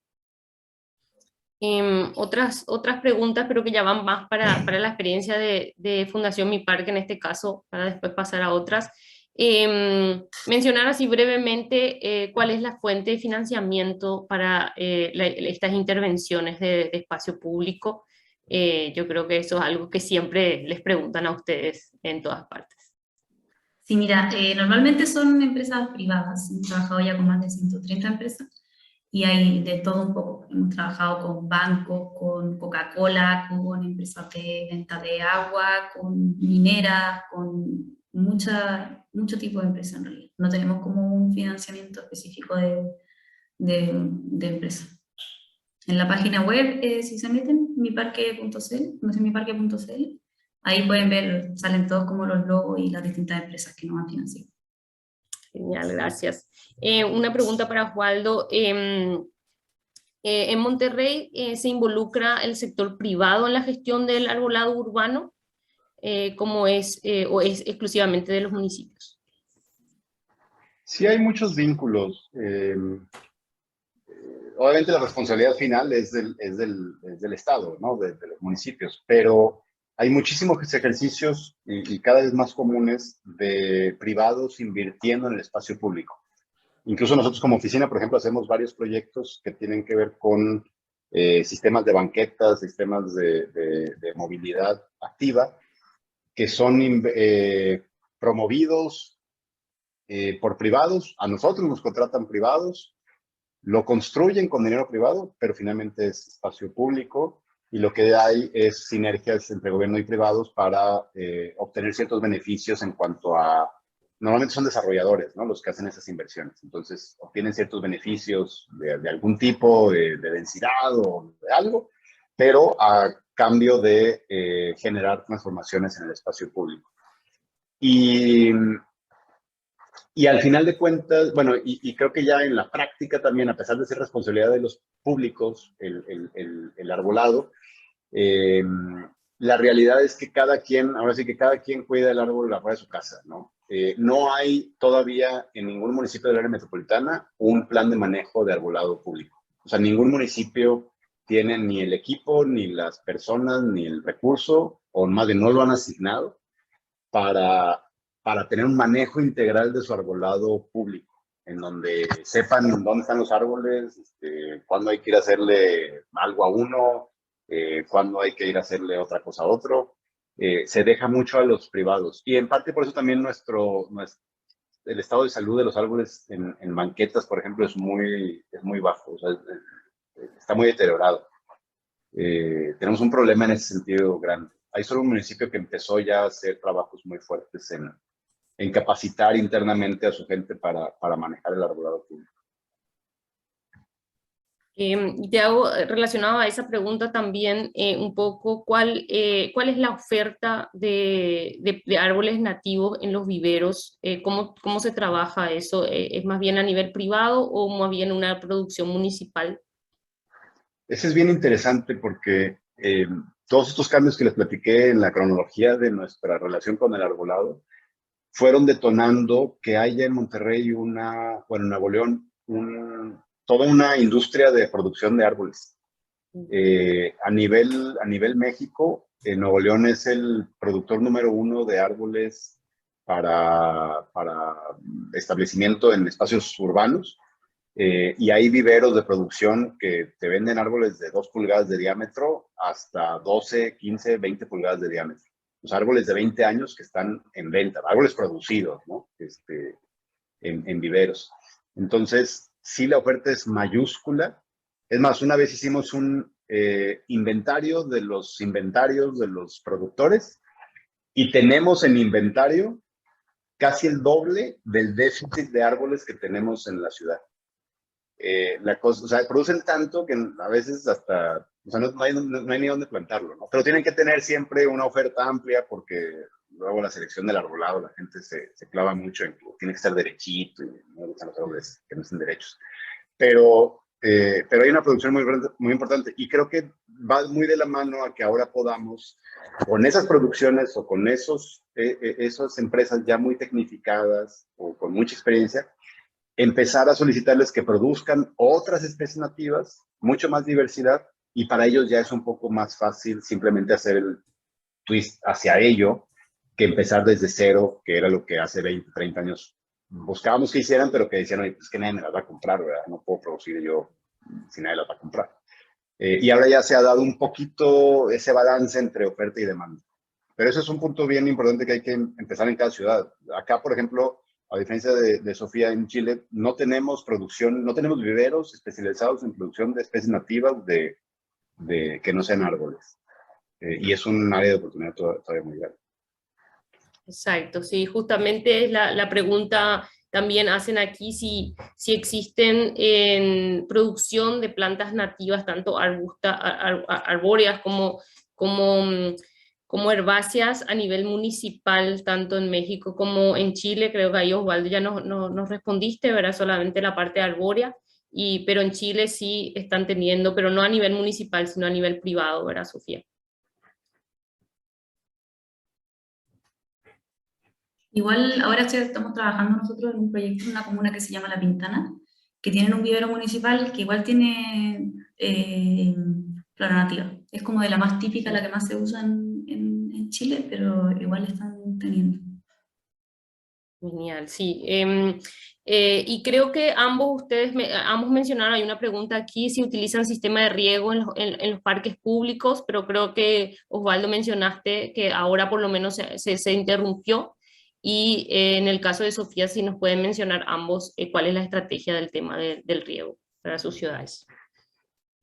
Otras preguntas, pero que ya van más para la experiencia de Fundación Mi Parque en este caso, para después pasar a otras. Mencionar así brevemente cuál es la fuente de financiamiento para estas intervenciones de espacio público. Yo creo que eso es algo que siempre les preguntan a ustedes en todas partes. Sí, mira, normalmente son empresas privadas. Hemos trabajado ya con más de 130 empresas y hay de todo un poco. Hemos trabajado con bancos, con Coca-Cola, con empresas de venta de agua, con mineras, con mucho tipo de empresas en realidad. No tenemos como un financiamiento específico de empresas. En la página web, si se meten, miparque.cl, ahí pueden ver, salen todos como los logos y las distintas empresas que nos han financiado. Genial, gracias. Una pregunta para Osvaldo. ¿En Monterrey se involucra el sector privado en la gestión del arbolado urbano? ¿O es exclusivamente de los municipios? Sí hay muchos vínculos. Obviamente la responsabilidad final es del Estado, ¿no? De los municipios, pero hay muchísimos ejercicios y cada vez más comunes de privados invirtiendo en el espacio público. Incluso nosotros como oficina, por ejemplo, hacemos varios proyectos que tienen que ver con sistemas de banquetas, sistemas de movilidad activa, que son promovidos por privados. A nosotros nos contratan privados, lo construyen con dinero privado, pero finalmente es espacio público y lo que hay es sinergias entre gobierno y privados para obtener ciertos beneficios en cuanto a, normalmente son desarrolladores, ¿no? Los que hacen esas inversiones. Entonces, obtienen ciertos beneficios de algún tipo, de densidad o de algo, pero a cambio de generar transformaciones en el espacio público. Y al final de cuentas, bueno, y creo que ya en la práctica también, a pesar de ser responsabilidad de los públicos, el arbolado, la realidad es que cada quien, ahora sí que cada quien cuida el árbol afuera de su casa, ¿no? No hay todavía en ningún municipio del área metropolitana un plan de manejo de arbolado público. O sea, ningún municipio tiene ni el equipo, ni las personas, ni el recurso, o más bien no lo han asignado para tener un manejo integral de su arbolado público, en donde sepan dónde están los árboles, cuándo hay que ir a hacerle algo a uno, cuándo hay que ir a hacerle otra cosa a otro. Se deja mucho a los privados. Y en parte por eso también el estado de salud de los árboles en banquetas, por ejemplo, es muy bajo, o sea, está muy deteriorado. Tenemos un problema en ese sentido grande. Hay solo un municipio que empezó ya a hacer trabajos muy fuertes en capacitar internamente a su gente para manejar el arbolado público. Te hago, relacionado a esa pregunta también, un poco, ¿cuál es la oferta de árboles nativos en los viveros? ¿Cómo se trabaja eso? ¿Es más bien a nivel privado o más bien una producción municipal? Ese es bien interesante porque todos estos cambios que les platiqué en la cronología de nuestra relación con el arbolado fueron detonando que haya en Monterrey bueno, en Nuevo León, toda una industria de producción de árboles. A nivel México, Nuevo León es el productor número 1 de árboles para establecimiento en espacios urbanos. Y hay viveros de producción que te venden árboles de 2 pulgadas de diámetro hasta 12, 15, 20 pulgadas de diámetro. Los árboles de 20 años que están en venta, árboles producidos, ¿no? En viveros. Entonces, sí, la oferta es mayúscula. Es más, una vez hicimos un inventario de los inventarios de los productores y tenemos en inventario casi el doble del déficit de árboles que tenemos en la ciudad. O sea, producen tanto que a veces hasta, o sea, no hay ni dónde plantarlo, ¿no? Pero tienen que tener siempre una oferta amplia porque luego la selección del arbolado, la gente se clava mucho en que tiene que estar derechito y no gustan los árboles que no estén derechos. Pero hay una producción muy importante y creo que va muy de la mano a que ahora podamos, con esas producciones o con esas empresas ya muy tecnificadas o con mucha experiencia, empezar a solicitarles que produzcan otras especies nativas, mucho más diversidad, y para ellos ya es un poco más fácil simplemente hacer el twist hacia ello que empezar desde cero, que era lo que hace 20, 30 años buscábamos que hicieran, pero que decían, oye, pues que nadie me las va a comprar, ¿verdad? No puedo producir yo si nadie las va a comprar. Y ahora ya se ha dado un poquito ese balance entre oferta y demanda. Pero eso es un punto bien importante que hay que empezar en cada ciudad. Acá, por ejemplo, a diferencia de Sofía en Chile, no tenemos producción, no tenemos viveros especializados en producción de especies nativas que no sean árboles. Y es un área de oportunidad todavía muy grande. Exacto, sí, justamente es la pregunta también hacen aquí si existen en producción de plantas nativas, tanto arbóreas como herbáceas a nivel municipal, tanto en México como en Chile. Creo que ahí, Osvaldo, ya nos respondiste, ¿verdad? Solamente la parte arbórea, pero en Chile sí están teniendo, pero no a nivel municipal, sino a nivel privado, ¿verdad, Sofía? Igual ahora estamos trabajando nosotros en un proyecto en una comuna que se llama La Pintana, que tienen un vivero municipal que igual tiene flora nativa. Es como de la más típica, la que más se usa en Chile, pero igual están teniendo. Genial, sí. Y creo que ambos mencionaron, hay una pregunta aquí, si utilizan sistema de riego en los parques públicos, pero creo que Osvaldo mencionaste que ahora por lo menos se interrumpió. Y en el caso de Sofía, si nos pueden mencionar ambos cuál es la estrategia del tema del riego para sus ciudades.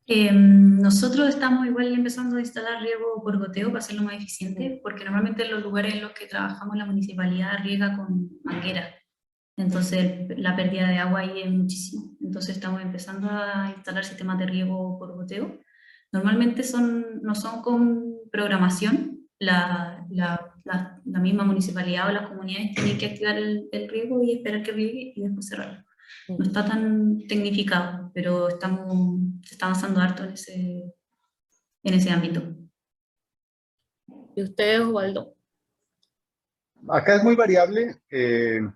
Nosotros estamos igual empezando a instalar riego por goteo para hacerlo más eficiente, porque normalmente en los lugares en los que trabajamos la municipalidad riega con manguera. Entonces la pérdida de agua ahí es muchísimo. Entonces estamos empezando a instalar sistemas de riego por goteo. Normalmente no son con programación. La misma municipalidad o las comunidades tienen que activar el riego y esperar que riegue y después cerrarlo. No está tan tecnificado, pero se está avanzando harto en ese ámbito. ¿Y ustedes, Osvaldo? Acá es muy variable. El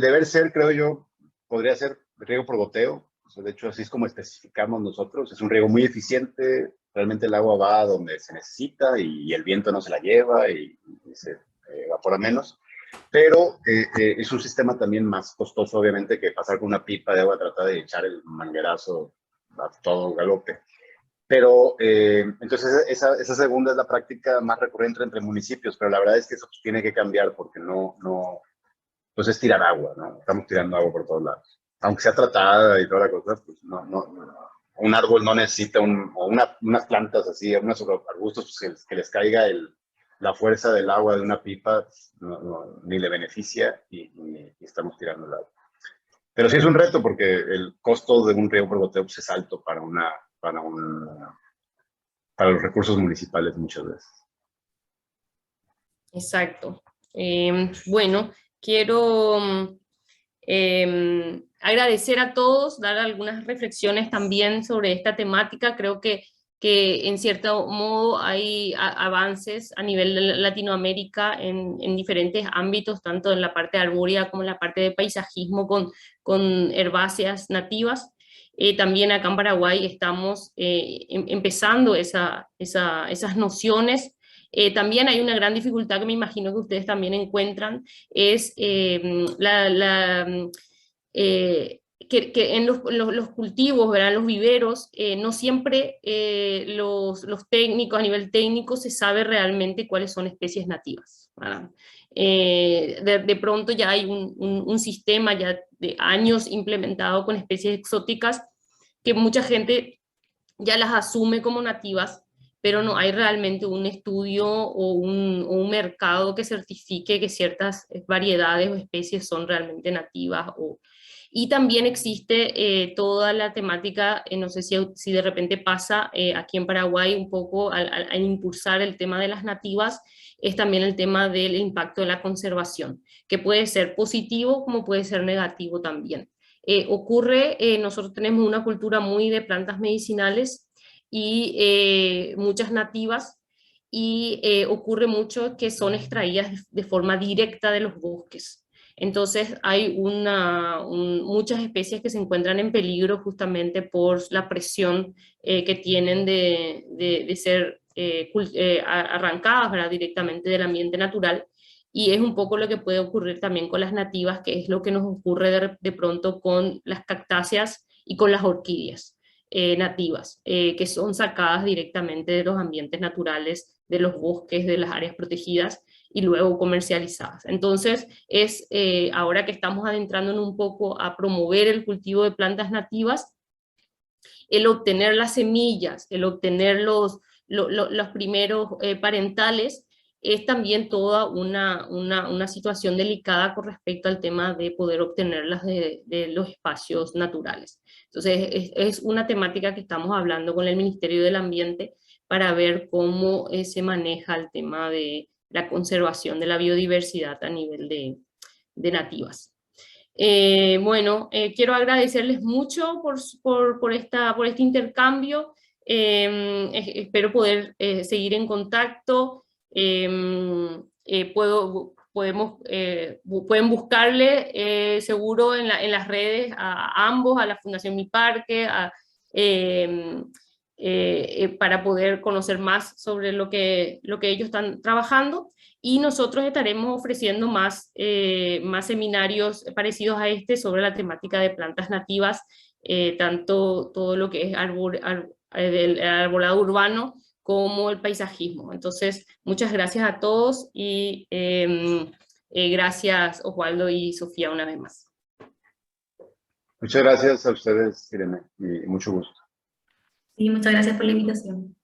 deber ser, creo yo, podría ser riego por goteo. O sea, de hecho, así es como especificamos nosotros. Es un riego muy eficiente. Realmente el agua va donde se necesita y el viento no se la lleva y se evapora menos. Pero es un sistema también más costoso, obviamente, que pasar con una pipa de agua, tratar de echar el manguerazo a todo galope. Pero entonces esa segunda es la práctica más recurrente entre municipios, pero la verdad es que eso pues, tiene que cambiar porque pues es tirar agua, ¿no? Estamos tirando agua por todos lados. Aunque sea tratada y toda la cosa, pues no. Un árbol no necesita, unas plantas así, unos arbustos, pues, que les caiga la fuerza del agua de una pipa, ni le beneficia y estamos tirando el agua. Pero sí es un reto porque el costo de un riego por goteo pues, es alto para los recursos municipales muchas veces. Exacto. Bueno, quiero agradecer a todos, dar algunas reflexiones también sobre esta temática. Creo que en cierto modo hay avances a nivel de Latinoamérica en diferentes ámbitos, tanto en la parte arbórea como en la parte de paisajismo con herbáceas nativas. También acá en Paraguay estamos empezando esas nociones. También hay una gran dificultad que me imagino que ustedes también encuentran, es que en los cultivos, ¿verdad? Los viveros, no siempre los técnicos, a nivel técnico, se sabe realmente cuáles son especies nativas, ¿verdad? De pronto ya hay un sistema ya de años implementado con especies exóticas que mucha gente ya las asume como nativas, pero no hay realmente un estudio o un mercado que certifique que ciertas variedades o especies son realmente nativas. Y también existe toda la temática, no sé si de repente pasa aquí en Paraguay un poco al impulsar el tema de las nativas, es también el tema del impacto de la conservación, que puede ser positivo como puede ser negativo también. Nosotros tenemos una cultura muy de plantas medicinales y muchas nativas, y ocurre mucho que son extraídas de forma directa de los bosques. Entonces hay muchas especies que se encuentran en peligro justamente por la presión que tienen de ser arrancadas, ¿verdad? Directamente del ambiente natural. Y es un poco lo que puede ocurrir también con las nativas, que es lo que nos ocurre de pronto con las cactáceas y con las orquídeas nativas, que son sacadas directamente de los ambientes naturales, de los bosques, de las áreas protegidas, y luego comercializadas. Entonces, ahora que estamos adentrándonos un poco a promover el cultivo de plantas nativas, el obtener las semillas, el obtener los primeros parentales, es también toda una situación delicada con respecto al tema de poder obtenerlas de los espacios naturales. Entonces, es una temática que estamos hablando con el Ministerio del Ambiente para ver cómo se maneja el tema de la conservación de la biodiversidad a nivel de nativas. Quiero agradecerles mucho por este intercambio. Espero poder seguir en contacto. pueden buscarle seguro en las redes a ambos, a la Fundación Mi Parque, para poder conocer más sobre lo que ellos están trabajando, y nosotros estaremos ofreciendo más seminarios parecidos a este sobre la temática de plantas nativas, tanto todo lo que es el arbolado urbano como el paisajismo. Entonces, muchas gracias a todos y gracias Osvaldo y Sofía una vez más. Muchas gracias a ustedes, Irene, y mucho gusto. Sí, muchas gracias por la invitación.